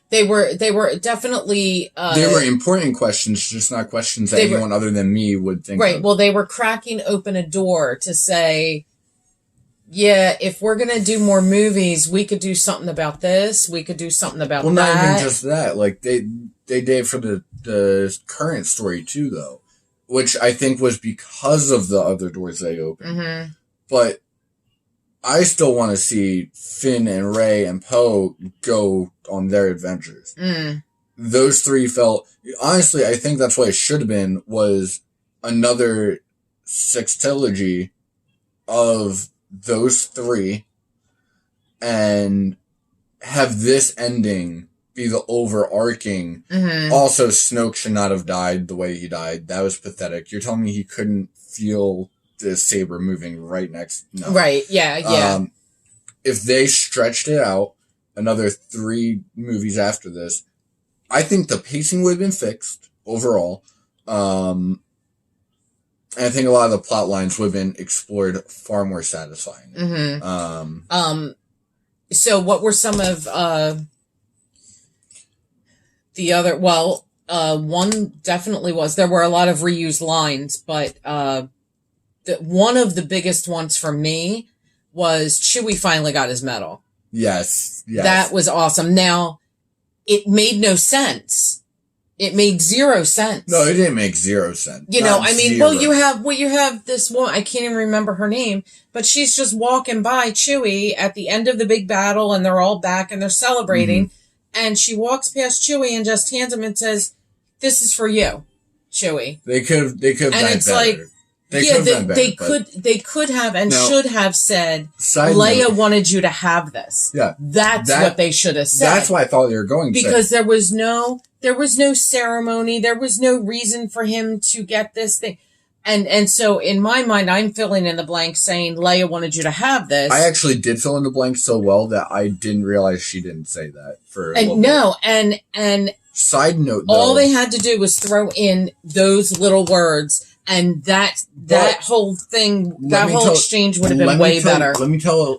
They were definitely... they were important questions, just not questions that anyone other than me would think Right, of. Well, they were cracking open a door to say, yeah, if we're going to do more movies, we could do something about this, we could do something about that. Well, not even just that. Like, they did for the current story, too, though. Which I think was because of the other doors they opened. Mm-hmm. But I still want to see Finn and Rey and Poe go on their adventures. Mm. Those three felt... Honestly, I think that's what it should have been, was another sextilogy of those three, and have this ending be the overarching. Mm-hmm. Also, Snoke should not have died the way he died. That was pathetic. You're telling me he couldn't feel the saber moving right next? No. Right, yeah. If they stretched it out another 3 movies after this, I think the pacing would have been fixed overall. And I think a lot of the plot lines would have been explored far more satisfying. Mm-hmm. So what were some of the other... Well, one definitely was... There were a lot of reused lines, but one of the biggest ones for me was Chewie finally got his medal. Yes. That was awesome. Now, it made no sense. It made 0 sense. No, it didn't make 0 sense. Well, you have this woman, I can't even remember her name, but she's just walking by Chewie at the end of the big battle, and they're all back and they're celebrating, mm-hmm. and she walks past Chewie and just hands him and says, "This is for you, Chewie." They could have and it's better. Like, they could have and should have said, Leia wanted you to have this. Yeah. That's what they should have said. That's what I thought they were going to say. Because there was no ceremony. There was no reason for him to get this thing. And so in my mind, I'm filling in the blanks saying Leia wanted you to have this. I actually did fill in the blanks so well that I didn't realize she didn't say that for a little bit. And side note, though, all they had to do was throw in those little words. And that whole thing, that whole exchange would have been way better.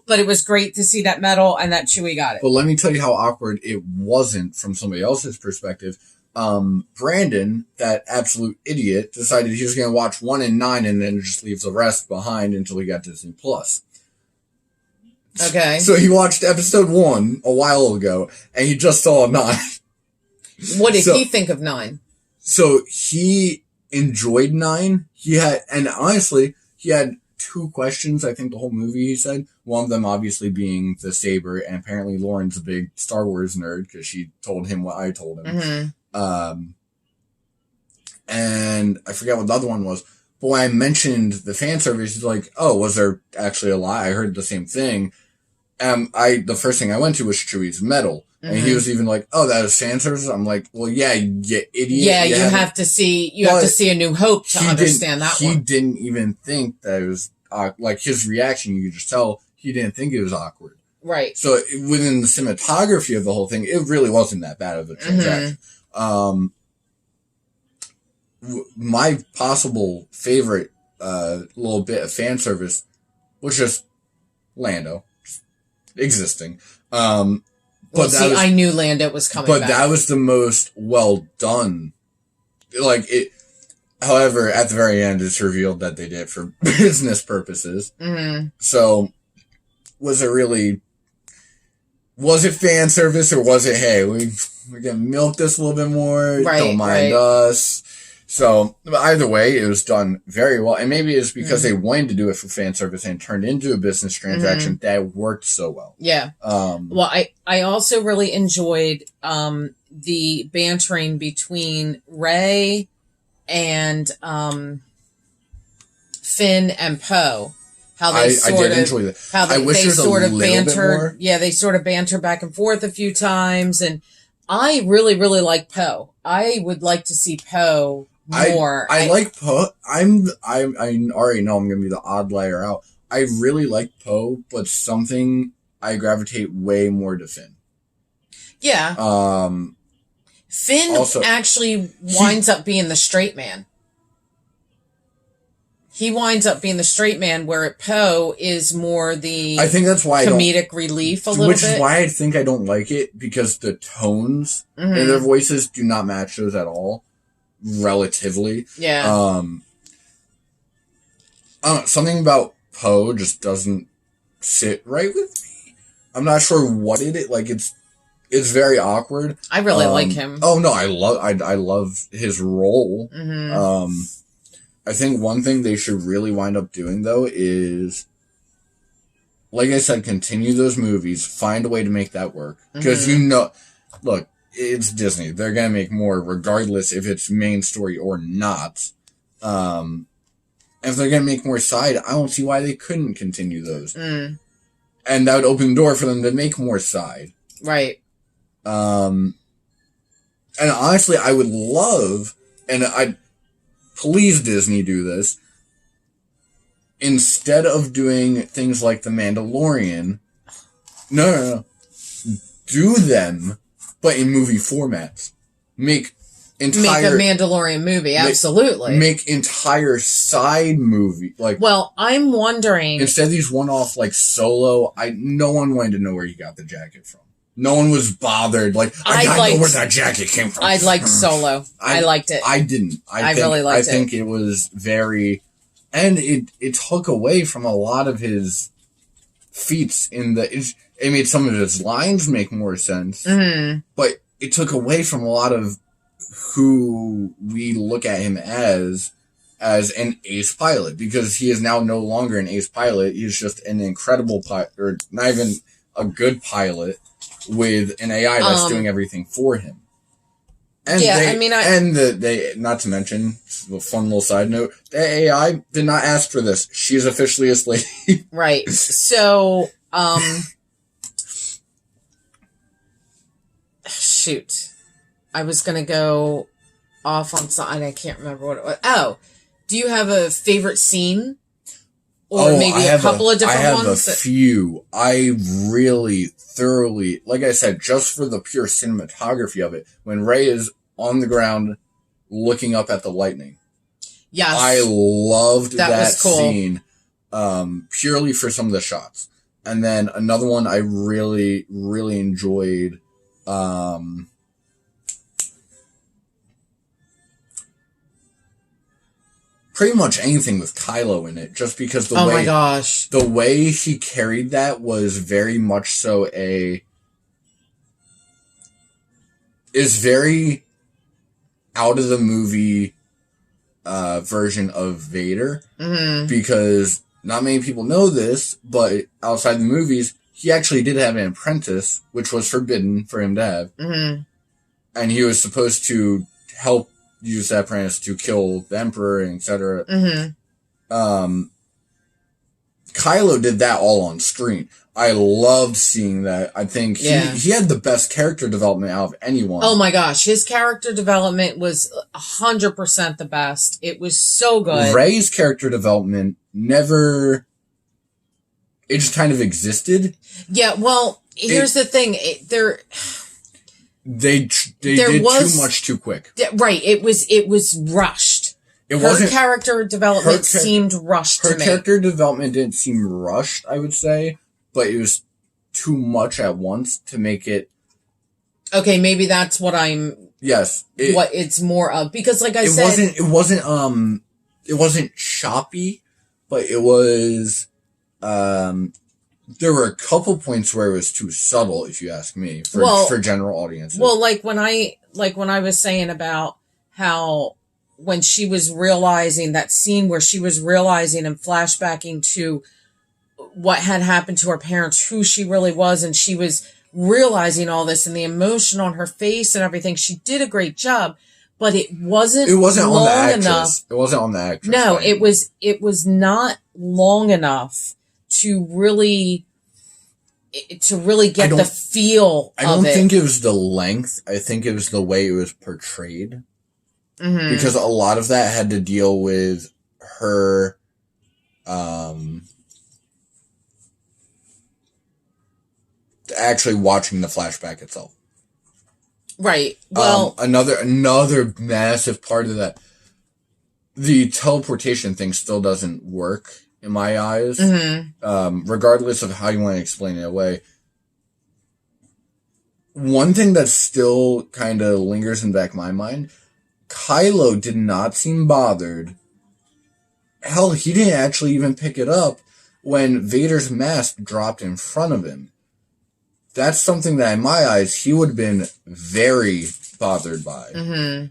But it was great to see that medal and that Chewie got it. But let me tell you how awkward it wasn't from somebody else's perspective. Brandon, that absolute idiot, decided he was going to watch 1 and 9 and then just leave the rest behind until he got Disney Plus. Okay. So he watched episode 1 a while ago, and he just saw 9. What did he think of 9? So he enjoyed 9. Honestly, he had 2 questions, I think, the whole movie, he said. One of them obviously being the saber, and apparently Lauren's a big Star Wars nerd because she told him what I told him. Mm-hmm. And I forget what the other one was. But when I mentioned the fan service, he's like, "Oh, was there actually a lie? I heard the same thing." The first thing I went to was Chewie's medal. Mm-hmm. And he was even like, "Oh, that was fan service?" I'm like, "Well, yeah, you idiot." Yeah, you have to see A New Hope to understand that one. He didn't even think that it was, like, his reaction, you could just tell he didn't think it was awkward. Right. So within the cinematography of the whole thing, it really wasn't that bad of a transaction. Mm-hmm. My possible favorite little bit of fan service was just Lando existing. I knew Lando was coming back. But that was the most well done. Like, it. However, at the very end, it's revealed that they did it for business purposes. Mm-hmm. So, was it fan service, or was it, hey, we're gonna milk this a little bit more, don't mind us. So, either way, it was done very well. And maybe it's because they wanted to do it for fan service and turned into a business transaction that worked so well. Yeah. Well, I also really enjoyed the bantering between Rey and Finn and Poe. How they I sort did of enjoy that. how I wish they there's sort a of little bit bantered. more. Yeah, they sort of banter back and forth a few times, and I really, really like Poe. I would like to see Poe more. I like Poe. I already know I'm gonna be the odd layer out. I really like Poe, but something I gravitate way more to Finn. Yeah. Finn also, actually winds up being the straight man. He winds up being the straight man, where Poe is more the I think that's why comedic relief a little bit. Which is why I think I don't like it, because the tones in their voices do not match those at all, relatively. Yeah. Something about Poe just doesn't sit right with me. I'm not sure what it is. Like, it's very awkward. I really like him. Oh no, I love his role. I think one thing they should really wind up doing, though, is, like I said, continue those movies, find a way to make that work. Because look, it's Disney. They're going to make more regardless if it's main story or not. If they're going to make more side, I don't see why they couldn't continue those. And that would open the door for them to make more side. Right. And honestly, I would love, and please, Disney, do this. Instead of doing things like The Mandalorian, no. Do them, but in movie formats. Make a Mandalorian movie, absolutely. Make entire side movie. Well, I'm wondering. Instead of these one-off, Solo, no one wanted to know where he got the jacket from. No one was bothered. I gotta know where that jacket came from. I liked Solo. I liked it. I didn't. I really liked it. I think it was very, and it took away from a lot of his feats it made some of his lines make more sense, but it took away from a lot of who we look at him as an ace pilot, because he is now no longer an ace pilot. He's just an incredible pilot, or not even a good pilot, with an AI that's doing everything for him. And they not to mention, a fun little side note, the AI did not ask for this. She's officially a slave. Right. So, shoot. I was going to go off on something. I can't remember what it was. Oh, do you have a favorite scene? Or maybe a couple of different ones? I have a few. I really thoroughly, like I said, just for the pure cinematography of it, when Rey is on the ground looking up at the lightning. Yes. I loved that cool. scene, purely for some of the shots. And then another one I really, really enjoyed, pretty much anything with Kylo in it, just because the way he carried that was very much so is very out of the movie version of Vader, because not many people know this, but outside the movies, he actually did have an apprentice, which was forbidden for him to have, and he was supposed to help use that apprentice to kill the Emperor, etc. Kylo did that all on screen. I loved seeing that. I think he had the best character development out of anyone. Oh my gosh, his character development was 100% the best. It was so good. Rey's character development it just kind of existed. Yeah, well, here's the thing. They did too much too quick. Right. It was rushed. Her character development seemed rushed to me. Her character development didn't seem rushed, I would say, but it was too much at once to make it. Okay, maybe that's what I'm. Yes. What it's more of, because like I said, it wasn't choppy, but it was. There were a couple points where it was too subtle, if you ask me, for general audiences. Well, like when I was saying about how when she was realizing that scene where she was realizing and flashbacking to what had happened to her parents, who she really was, and she was realizing all this and the emotion on her face and everything, she did a great job. but it wasn't on long the actress. enough. It wasn't on the actress. No, it was not long enough to really get the feel of it. I don't think it was the length. I think it was the way it was portrayed. Mm-hmm. Because a lot of that had to deal with her, actually watching the flashback itself. Right. Well, another massive part of that, the teleportation thing still doesn't work in my eyes. Mm-hmm. Regardless of how you want to explain it away. One thing that still kind of lingers in the back of my mind, Kylo did not seem bothered. Hell, he didn't actually even pick it up when Vader's mask dropped in front of him. That's something that, in my eyes, he would have been very bothered by. Mm-hmm.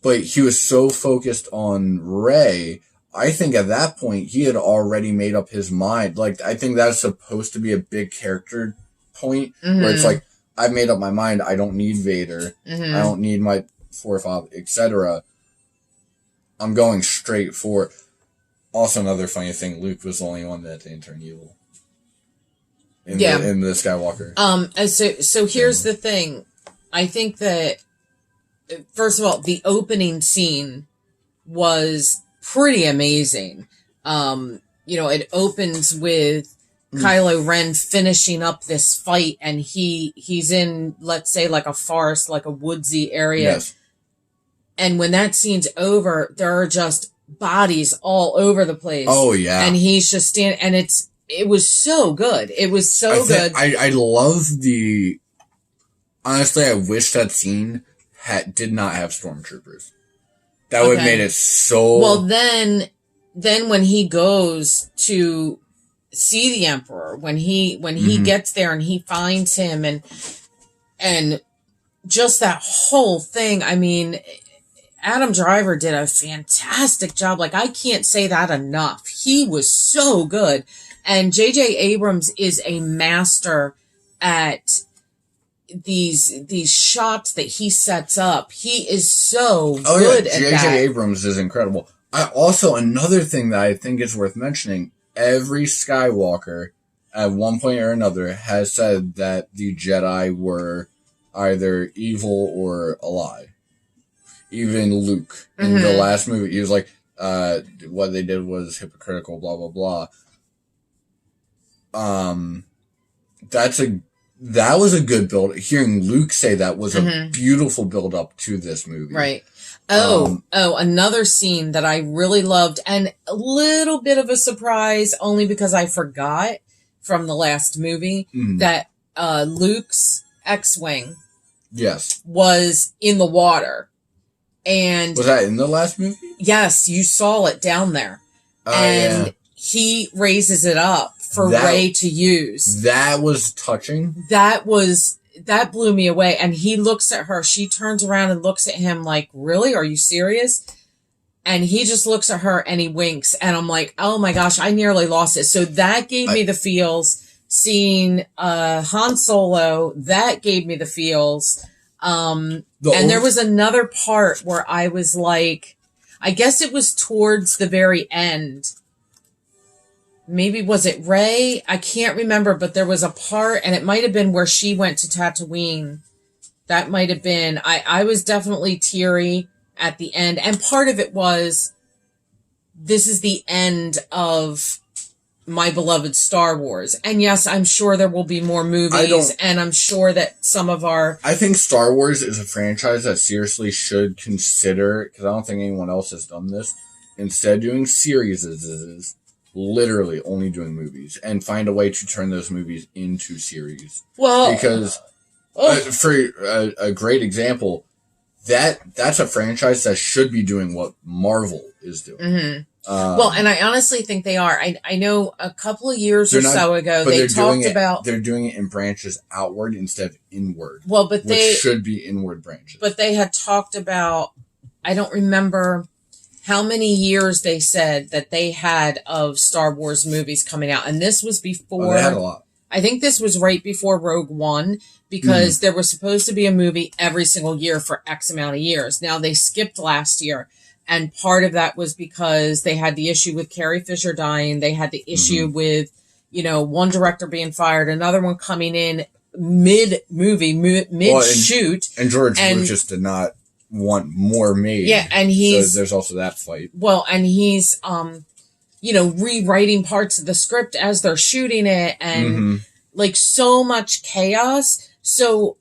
But he was so focused on Rey, I think at that point, he had already made up his mind. Like, I think that's supposed to be a big character point, mm-hmm. where it's like, I've made up my mind, I don't need Vader, mm-hmm. I don't need my forefather, etc. I'm going straight for it. Also, another funny thing, Luke was the only one that didn't turn evil. In the Skywalker. So here's the thing. I think that, first of all, the opening scene was pretty amazing. It opens with Kylo Ren finishing up this fight, and he's in, let's say, like a forest, like a woodsy area. Yes. And when that scene's over, there are just bodies all over the place. Oh, yeah. And he's just standing, and it was so good. It was so good. I love honestly, I wish that scene did not have stormtroopers. That would have made it so... Well, then when he goes to see the Emperor, when he mm-hmm. gets there and he finds him and just that whole thing, I mean, Adam Driver did a fantastic job. Like, I can't say that enough. He was so good. And J.J. Abrams is a master at these shots that he sets up. He is so good at that. J.J. Abrams is incredible. Another thing that I think is worth mentioning, every Skywalker at one point or another has said that the Jedi were either evil or a lie. Even Luke in the last movie, he was like, what they did was hypocritical, blah, blah, blah. That was a good build. Hearing Luke say that was a beautiful build up to this movie. Right. Another scene that I really loved, and a little bit of a surprise only because I forgot from the last movie that Luke's X-Wing was in the water. And was that in the last movie? Yes, you saw it down there. He raises it up for Rey to use. That was touching. That blew me away. And he looks at her. She turns around and looks at him like, really? Are you serious? And he just looks at her and he winks. And I'm like, oh my gosh, I nearly lost it. So that gave me the feels. Seeing Han Solo, that gave me the feels. And there was another part where I was like, I guess it was towards the very end. Maybe was it Rey? I can't remember, but there was a part, and it might have been where she went to Tatooine. That might have been. I was definitely teary at the end, and part of it was, this is the end of my beloved Star Wars. And yes, I'm sure there will be more movies, and I'm sure that some of I think Star Wars is a franchise that seriously should consider, because I don't think anyone else has done this, instead of doing series, literally only doing movies, and find a way to turn those movies into series. Well, because for a great example, that's a franchise that should be doing what Marvel is doing. Mm-hmm. Well, and I honestly think they are. I know a couple of years or so ago they talked about they're doing it in branches outward instead of inward. Well, but which should be inward branches. But they had talked about, I don't remember how many years they said that they had of Star Wars movies coming out, and this was before. They had a lot. I think this was right before Rogue One, because there was supposed to be a movie every single year for X amount of years. Now, they skipped last year, and part of that was because they had the issue with Carrie Fisher dying. They had the issue with, one director being fired, another one coming in mid-movie, mid-shoot. And George Lucas did not want more made. Yeah, and so there's also that fight. Well, and he's... rewriting parts of the script as they're shooting it, and so much chaos. So,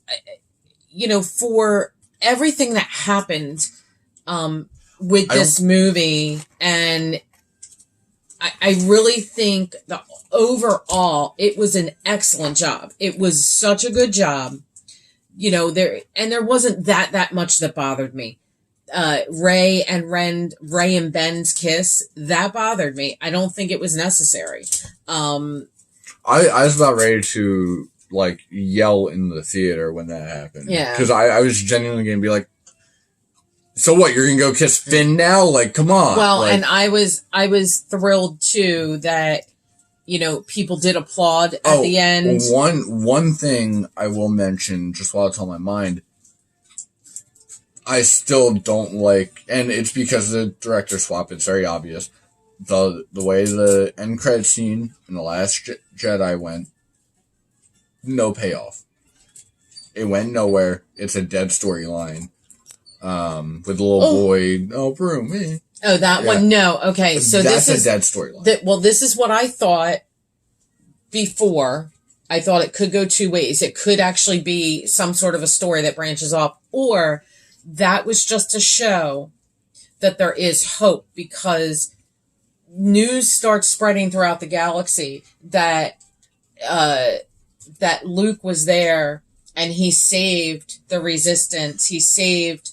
for everything that happened with this movie, and I really think that overall it was an excellent job. It was such a good job. There wasn't that much that bothered me. Rey and Ben's kiss, that bothered me. I don't think it was necessary. I was about ready to yell in the theater when that happened. Yeah, because I was genuinely gonna be like, so what? You're gonna go kiss Finn now? Come on. Well, and I was thrilled too that people did applaud at the end. One thing I will mention just while it's on my mind. I still don't like, and it's because of the director swap, it's very obvious, the way the end credit scene in The Last Jedi went, no payoff. It went nowhere. It's a dead storyline. With the little boy, broom, eh. Oh, that one? No. Okay, so that's this is a dead storyline. This is what I thought before. I thought it could go two ways. It could actually be some sort of a story that branches off, or... that was just to show that there is hope, because news starts spreading throughout the galaxy that Luke was there and he saved the Resistance. He saved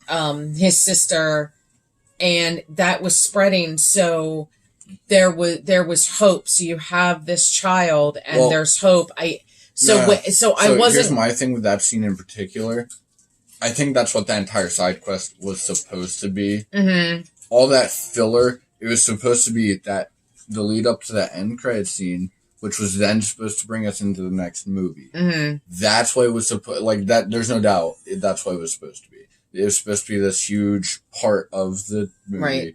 his sister, and that was spreading. So there was hope. So you have this child, and there's hope. I wasn't. Here's my thing with that scene in particular. I think that's what that entire side quest was supposed to be. Mm-hmm. All that filler, it was supposed to be the lead up to that end credit scene, which was then supposed to bring us into the next movie. Mm-hmm. That's what it was supposed, that. There's no doubt that's what it was supposed to be. It was supposed to be this huge part of the movie. Right.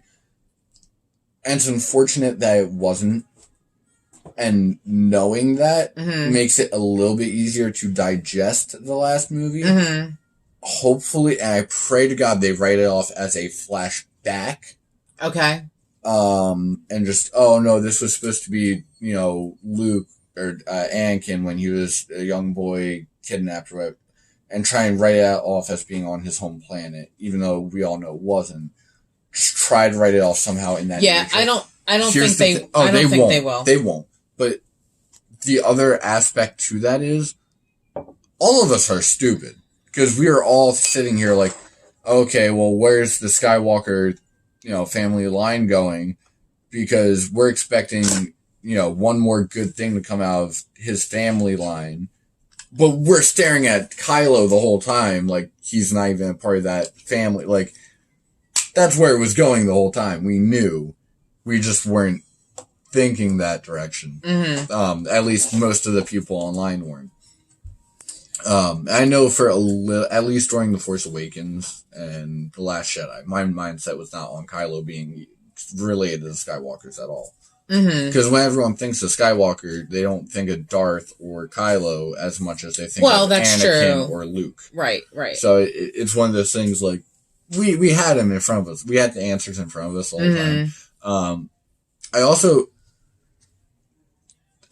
And it's unfortunate that it wasn't. And knowing that makes it a little bit easier to digest the last movie. Mm-hmm. Hopefully, and I pray to God they write it off as a flashback. Okay. And just, this was supposed to be, Luke or Anakin when he was a young boy kidnapped, right? And try and write it off as being on his home planet, even though we all know it wasn't. Just try to write it off somehow in that. Yeah, nature. I don't think they. I don't think they will. They won't. But the other aspect to that is, all of us are stupid. Because we are all sitting here okay, well, where's the Skywalker, family line going? Because we're expecting, one more good thing to come out of his family line. But we're staring at Kylo the whole time like he's not even a part of that family. That's where it was going the whole time. We knew. We just weren't thinking that direction. Mm-hmm. At least most of the people online weren't. I know for at least during The Force Awakens and The Last Jedi, my mindset was not on Kylo being related to the Skywalkers at all. Because when everyone thinks of Skywalker, they don't think of Darth or Kylo as much as they think of Anakin or Luke. Right. So it's one of those things we had him in front of us. We had the answers in front of us all the time. I also...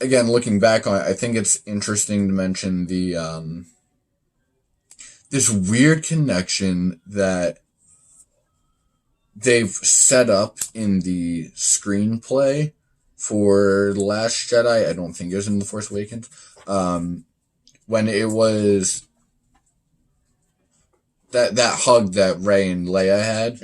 Again, looking back on it, I think it's interesting to mention the this weird connection that they've set up in the screenplay for The Last Jedi. I don't think it was in The Force Awakens. When it was that hug that Rey and Leia had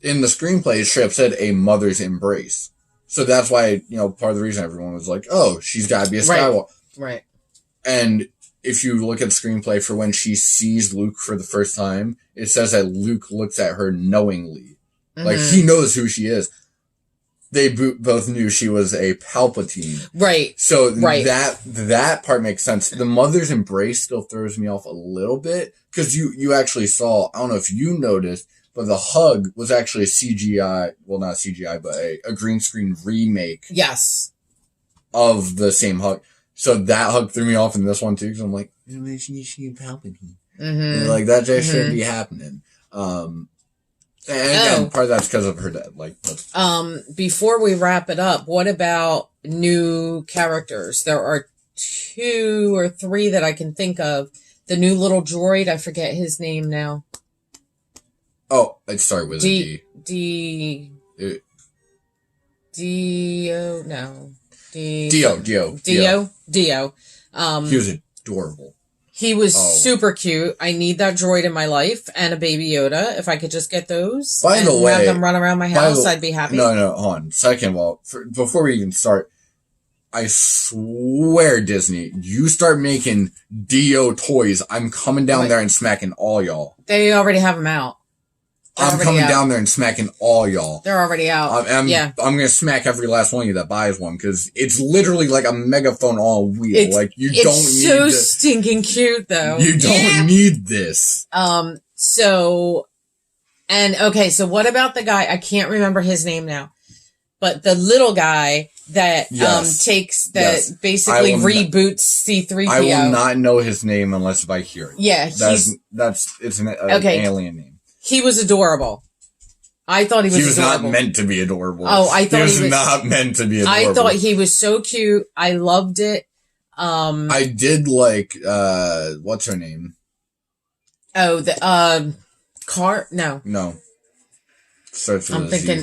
in the screenplay, it straight up said a mother's embrace. So that's why, part of the reason everyone was like, oh, she's got to be a Skywalker. Right. And if you look at the screenplay for when she sees Luke for the first time, it says that Luke looks at her knowingly. Like, he knows who she is. they both knew she was a Palpatine. Right. So right. that part makes sense. The mother's embrace still throws me off a little bit because you actually saw, I don't know if you noticed, but the hug was actually a CGI, well, not CGI, but a green screen remake. Yes. Of the same hug. So that hug threw me off in this one too, because I'm like, Palpatine. Mm-hmm. Like, that just shouldn't be happening. And again, part of that's because of her dad. Like, before we wrap it up, what about new characters? There are 2 or 3 that I can think of. The new little droid, I forget his name now. Oh, it started with a D. Dio. He was adorable. He was super cute. I need that droid in my life and a Baby Yoda. If I could just get those and have them run around my house, I'd be happy. No, hold on. Second of all, before we even start, I swear, Disney, you start making Dio toys, I'm coming down there and smacking all y'all. They already have them out. I'm coming down there and smacking all y'all. They're already out. I'm going to smack every last one of you that buys one because it's literally like a megaphone on a wheel. You don't need It's so stinking cute, though. You don't need this. So what about the guy? I can't remember his name now, but the little guy that basically reboots C-3PO. I will not know his name unless if I hear it. Yeah, it's an alien name. He was adorable. I thought he was adorable. Not meant to be adorable. Oh, I thought he was not meant to be adorable. I thought he was so cute. I loved it. I did like, what's her name? Oh, No. Starts with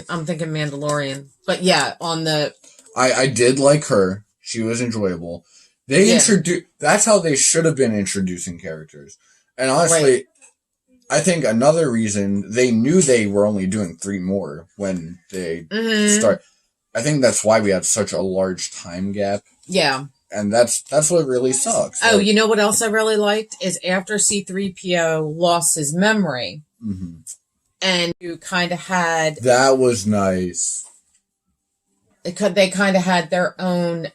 I'm thinking Mandalorian. But yeah, on the... I did like her. She was enjoyable. That's how they should have been introducing characters. And honestly, I think another reason they knew they were only doing 3 more when they start. I think that's why we had such a large time gap. Yeah. And that's what really sucks. Oh, you know what else I really liked is after C-3PO lost his memory, and you kind of had... That was nice. They kind of had their own...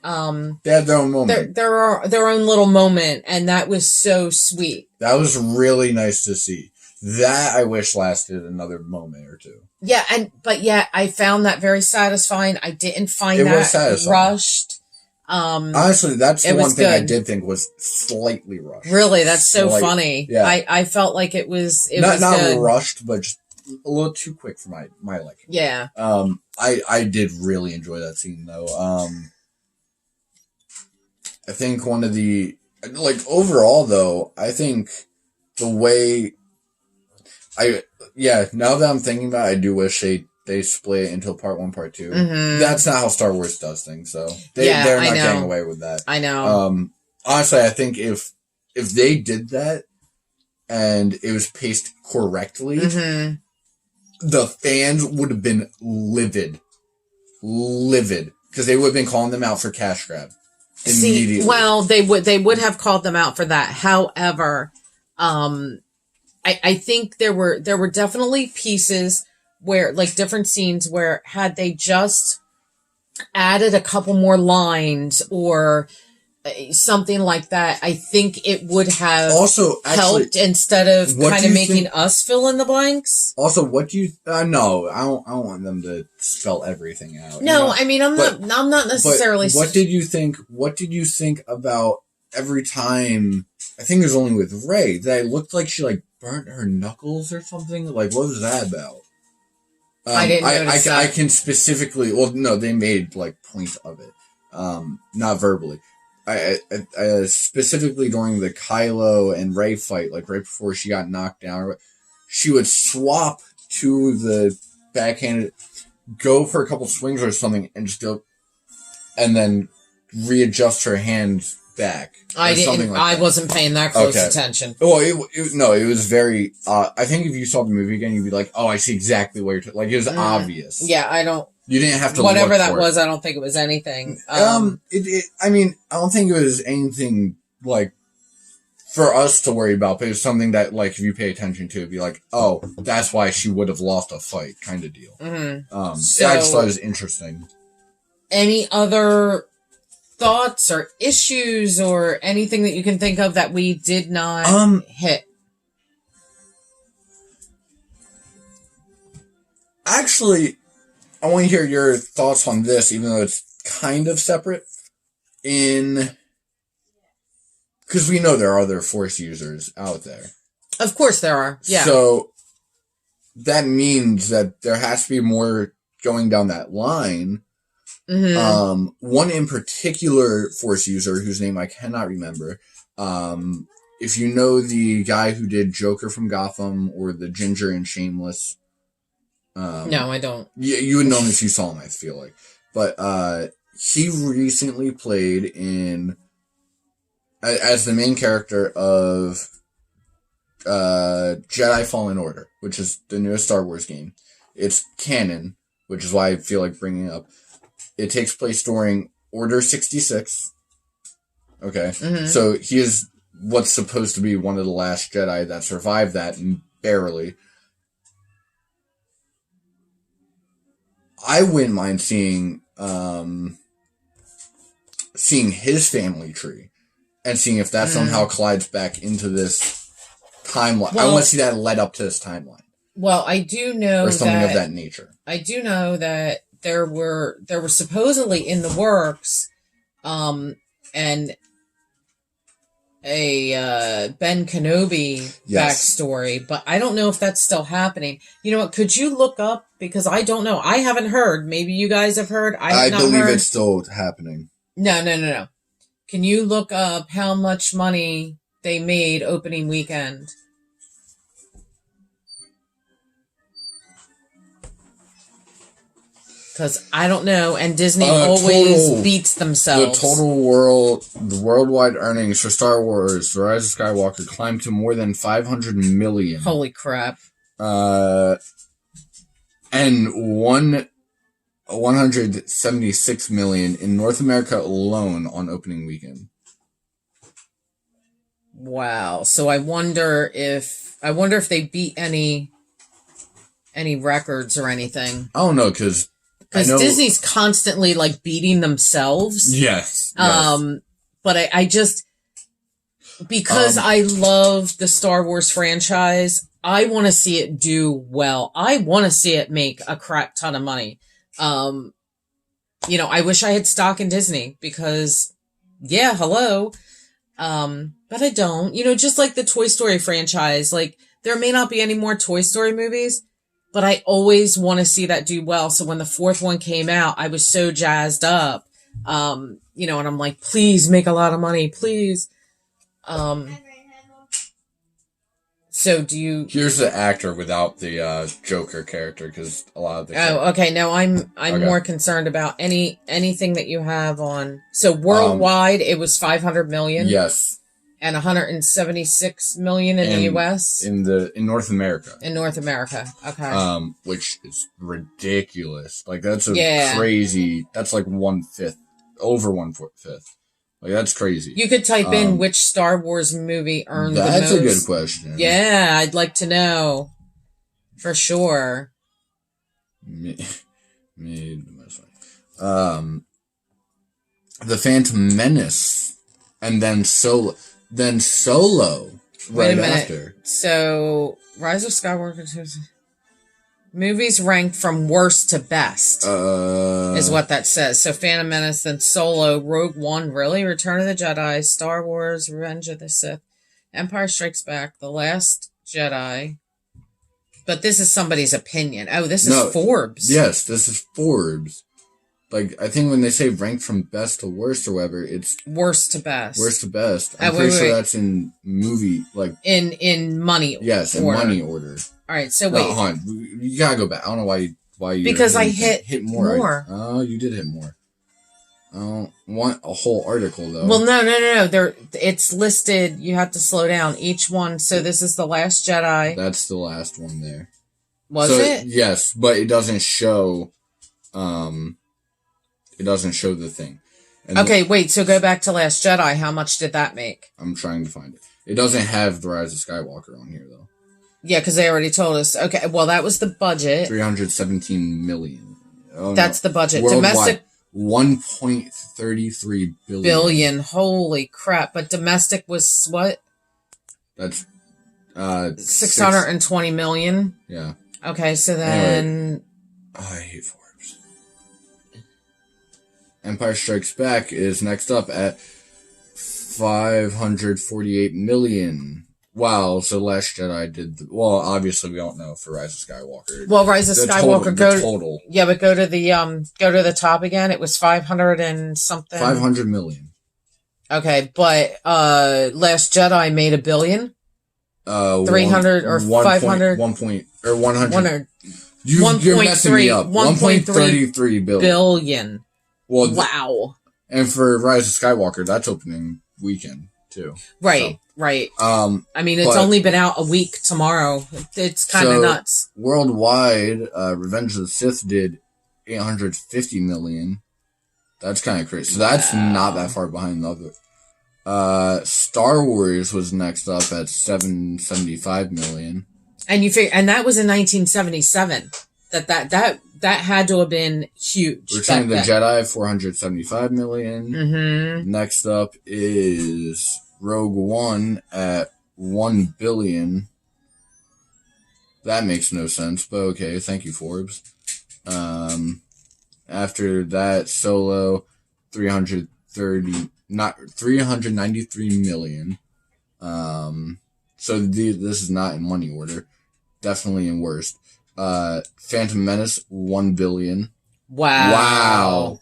they had their own moment. Their own little moment, and that was so sweet. That was really nice to see. That I wish lasted another moment or 2. Yeah, but I found that very satisfying. I didn't find that rushed. Honestly, that's the one thing I did think was slightly rushed. Really, that's so funny. Yeah. I felt like it was not good. rushed, but just a little too quick for my liking. Yeah. I did really enjoy that scene though. I think one of the overall though, I think the way now that I'm thinking about it, I do wish they split it into part 1, part 2. That's not how Star Wars does things, so they're not getting away with that. I know. Honestly, I think if they did that and it was paced correctly, the fans would have been livid, because they would have been calling them out for cash grab immediately. Well, they would have called them out for that. However, I think there were definitely pieces where, like, different scenes where had they just added a couple more lines or something like that, I think it would have helped instead of kind of making us fill in the blanks. Also, what do you... no, I don't want them to spell everything out. No, I mean, I'm not necessarily... What did you think about every time... I think it was only with Rey, that it looked like she, burnt her knuckles or something? What was that about? I didn't notice that. I can specifically... Well, no, they made, point of it. Not verbally. I specifically during the Kylo and Rey fight, right before she got knocked down, she would swap to the backhanded, go for a couple swings or something, and just go, and then readjust her hand back. I wasn't paying that close attention. Well, it was very. I think if you saw the movie again, you'd be like, "Oh, I see exactly what you're." It was obvious. Yeah, I don't. You didn't have to. Whatever that was, I don't think it was anything. I mean, I don't think it was anything for us to worry about, but it's something that, like, if you pay attention to, it'd be like, oh, that's why she would have lost a fight, kind of deal. Mm-hmm. So, I just thought it was interesting. Any other thoughts or issues or anything that you can think of that we did not hit? Actually, I want to hear your thoughts on this, even though it's kind of separate. Because we know there are other Force users out there. Of course there are, yeah. So, that means that there has to be more going down that line. Mm-hmm. One in particular Force user, whose name I cannot remember, if you know the guy who did Joker from Gotham, or the Ginger in Shameless... no, I don't. You would know him if you saw him, I feel like. But, he recently played in... as the main character of Jedi Fallen Order, which is the newest Star Wars game. It's canon, which is why I feel like bringing it up. It takes place during Order 66. Okay. Mm-hmm. So he is what's supposed to be one of the last Jedi that survived that, barely. I wouldn't mind seeing his family tree. And seeing if that somehow collides back into this timeline. Well, I want to see that led up to this timeline. Well, I do know or something of that nature. I do know that there were supposedly in the works, and a Ben Kenobi backstory, but I don't know if that's still happening. You know what? Could you look up, because I don't know. I haven't heard. Maybe you guys have heard. I believe it's still happening. No. Can you look up how much money they made opening weekend? Because I don't know, and Disney always beats themselves. The worldwide earnings for Star Wars: The Rise of Skywalker climbed to more than $500 million. Holy crap! And 176 million in North America alone on opening weekend. Wow. So I wonder if they beat any records or anything. I don't know, because Disney's constantly like beating themselves. Yes. But I just, because I love the Star Wars franchise, I want to see it do well. I want to see it make a crap ton of money. I wish I had stock in Disney because, hello. But I don't. Just like the Toy Story franchise, like, there may not be any more Toy Story movies, but I always want to see that do well. So when the fourth one came out, I was so jazzed up. And I'm like, please make a lot of money, please. So do you... Here's the actor without the Joker character, because a lot of the... Oh, okay. No, I'm more concerned about anything that you have on... So worldwide, it was 500 million? Yes. And 176 million in the U.S.? In North America. In North America, okay. Which is ridiculous. Like, that's crazy... That's like 1/5. Over 1/5. Like, that's crazy. You could type in which Star Wars movie earned the most. That's a good question. Yeah, I'd like to know. For sure. The Phantom Menace. And then Solo. Wait a minute. After. So, Rise of Skywalker... Movies ranked from worst to best is what that says. So Phantom Menace, then Solo, Rogue One, really? Return of the Jedi, Star Wars, Revenge of the Sith, Empire Strikes Back, The Last Jedi. But this is somebody's opinion. Oh, this is Forbes. Yes, this is Forbes. Like, I think when they say ranked from best to worst or whatever, it's... Worst to best. Worst to best. I'm pretty sure that's in movie, like... In money order. Yes, in money order. All right, so wait. No, hold on. You gotta go back. I don't know why you... Because I hit more. Oh, you did hit more. I don't want a whole article, though. Well, no. It's listed. You have to slow down. Each one. So this is The Last Jedi. That's the last one there. Was it? Yes, but it doesn't show... It doesn't show the thing. And okay, wait. So go back to Last Jedi. How much did that make? I'm trying to find it. It doesn't have the Rise of Skywalker on here though. Yeah, because they already told us. Okay, well that was the budget. 317 million. Oh, That's the budget. Worldwide, Domestic 1.33 billion. Holy crap! But domestic was what? That's 620 million. Yeah. Okay, so then anyway, I hate Forbes. Empire Strikes Back is next up at 548 million. Wow, so Last Jedi did... well, obviously we don't know for Rise of Skywalker. Well, Rise of Skywalker... total. Yeah, but go to the top again. It was 500 and something. 500 million. Okay, but Last Jedi made $1 billion? 300 or 500? 100. You're messing me up. 1.33 billion. Well, wow. And for Rise of Skywalker, that's opening weekend, too. Right. So. Right. I mean, it's only been out a week tomorrow. It's kind of nuts. Worldwide, Revenge of the Sith did 850 million. That's kind of crazy. So that's not that far behind the other. Star Wars was next up at 775 million. And and that was in 1977. That had to have been huge. Return of the Jedi, 475 million. Mm-hmm. Next up is Rogue One at 1 billion. That makes no sense, but okay. Thank you, Forbes. After that, Solo, 393 million. So this is not in money order. Definitely in worst. Phantom Menace, 1 billion. Wow.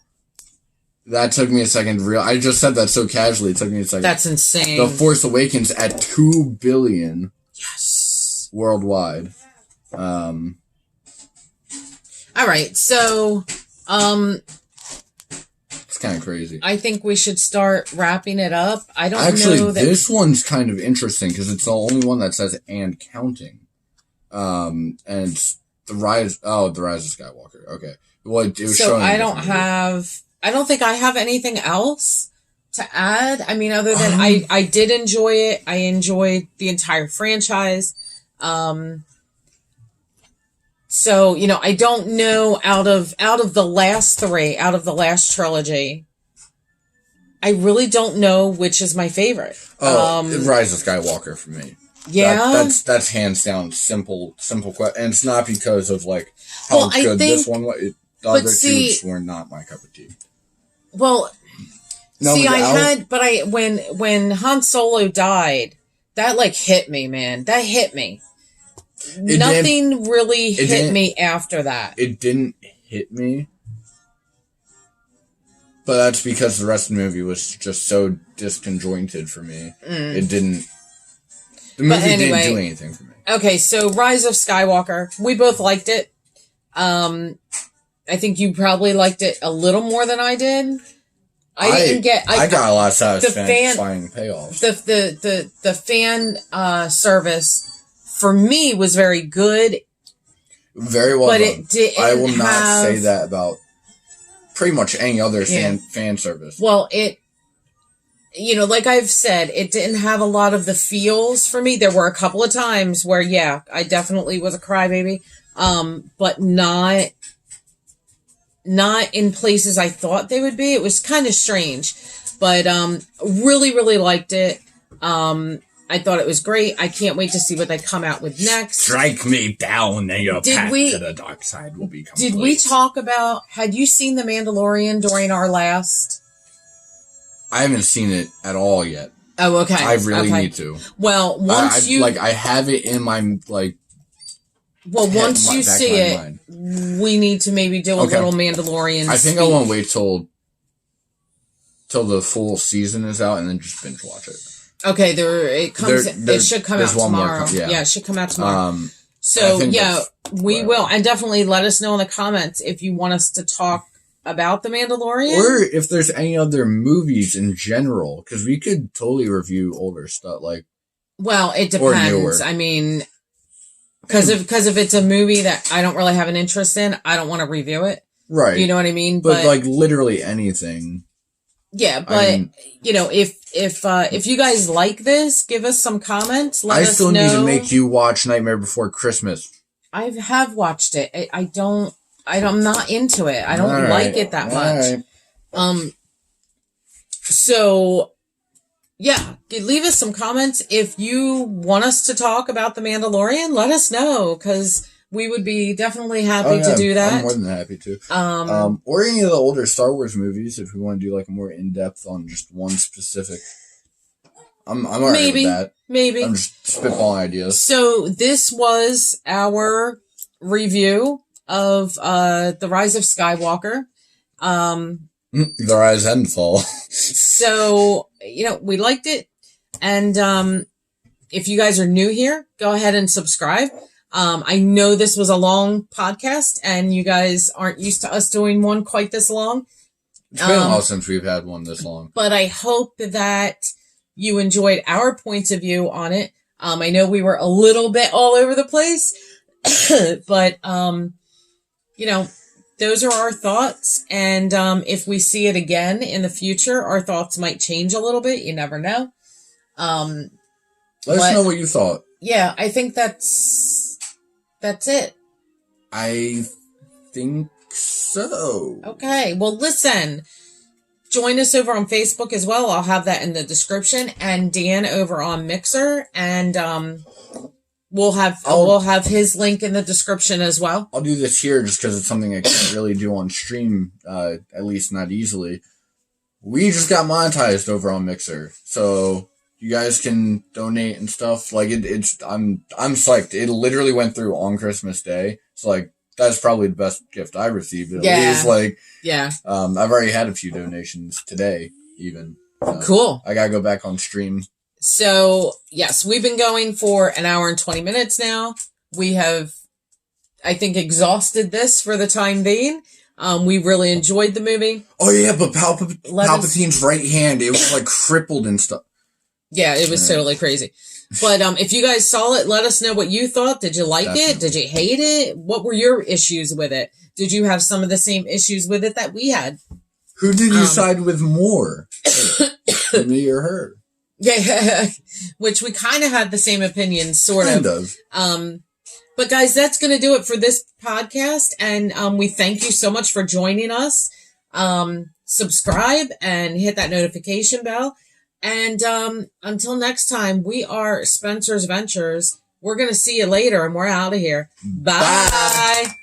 That took me a second to realize. I just said that so casually. It took me a second. That's insane. The Force Awakens at 2 billion. Yes. Worldwide. All right. So, it's kind of crazy. I think we should start wrapping it up. I don't know that... this one's kind of interesting because it's the only one that says "and counting." And it's the Rise of Skywalker. Okay. Well, it was showing. I don't think I have anything else to add. I mean, other than I did enjoy it. I enjoyed the entire franchise. So, I don't know out of the last trilogy, I really don't know which is my favorite. Rise of Skywalker for me. Yeah. That's hands down simple question. And it's not because of how good this one was. The other two were not my cup of tea. Well, when Han Solo died, that hit me, man. That hit me. Nothing really hit me after that. It didn't hit me. But that's because the rest of the movie was just so disconjointed for me. It didn't... The movie didn't do anything for me. Okay, so Rise of Skywalker. We both liked it. I think you probably liked it a little more than I did. I got a lot of satisfying payoffs. The fan service for me was very good. Very well but done. It didn't I will not say that about pretty much any other fan service. Well, like I've said, it didn't have a lot of the feels for me. There were a couple of times where, I definitely was a crybaby. But not in places I thought they would be. It was kind of strange, but really, really liked it. I thought it was great. I can't wait to see what they come out with next. Strike me down and your path to the dark side will be complete. Did we talk about, had you seen The Mandalorian during our last? I haven't seen it at all yet. Oh, okay. I really need to. Well, once I have it in my, once you see it, we need to maybe do a little Mandalorian I think I want to wait till the full season is out and then just binge watch it. Okay, it should come out tomorrow. It should come out tomorrow. We will. And definitely let us know in the comments if you want us to talk about The Mandalorian. Or if there's any other movies in general, because we could totally review older stuff. Well, it depends. I mean, because if it's a movie that I don't really have an interest in, I don't want to review it. Right. You know what I mean? But literally anything. Yeah, but if you guys like this, give us some comments. Let us know. I still need to make you watch Nightmare Before Christmas. I have watched it. I'm not into it. I don't like it that much. Right. So yeah, leave us some comments. If you want us to talk about The Mandalorian, let us know, because we would be definitely happy to do that. I'm more than happy to. Or any of the older Star Wars movies, if we want to do like a more in-depth on just one specific. I'm alright with that. Maybe. I'm just spitballing ideas. So this was our review of The Rise of Skywalker. The Rise and Fall. So, we liked it. And if you guys are new here, go ahead and subscribe. I know this was a long podcast, and you guys aren't used to us doing one quite this long. It's been a while since we've had one this long. But I hope that you enjoyed our points of view on it. I know we were a little bit all over the place, but, those are our thoughts. And if we see it again in the future, our thoughts might change a little bit. You never know. Let us know what you thought. Yeah, I think that's it. I think so. Okay. Well, listen, join us over on Facebook as well. I'll have that in the description, and Dan over on Mixer, and we'll have his link in the description as well. I'll do this here just because it's something I can't really do on stream, at least not easily. We just got monetized over on Mixer, so you guys can donate and stuff. Like I'm psyched. It literally went through on Christmas Day. So like that's probably the best gift I received. At least I've already had a few donations today, even. Cool. I gotta go back on stream. So yes, we've been going for an hour and 20 minutes now. We have, I think, exhausted this for the time being. We really enjoyed the movie. Oh yeah, but Palpatine's right hand, it was like crippled and stuff. Yeah, it was totally crazy. But if you guys saw it, let us know what you thought. Did you like it? Did you hate it? What were your issues with it? Did you have some of the same issues with it that we had? Who did you side with more? Me or her? Yeah, which we kind of had the same opinion, sort of. But guys, that's going to do it for this podcast. And we thank you so much for joining us. Subscribe and hit that notification bell. And until next time, we are Spencer's Ventures. We're going to see you later, and we're out of here. Bye. Bye.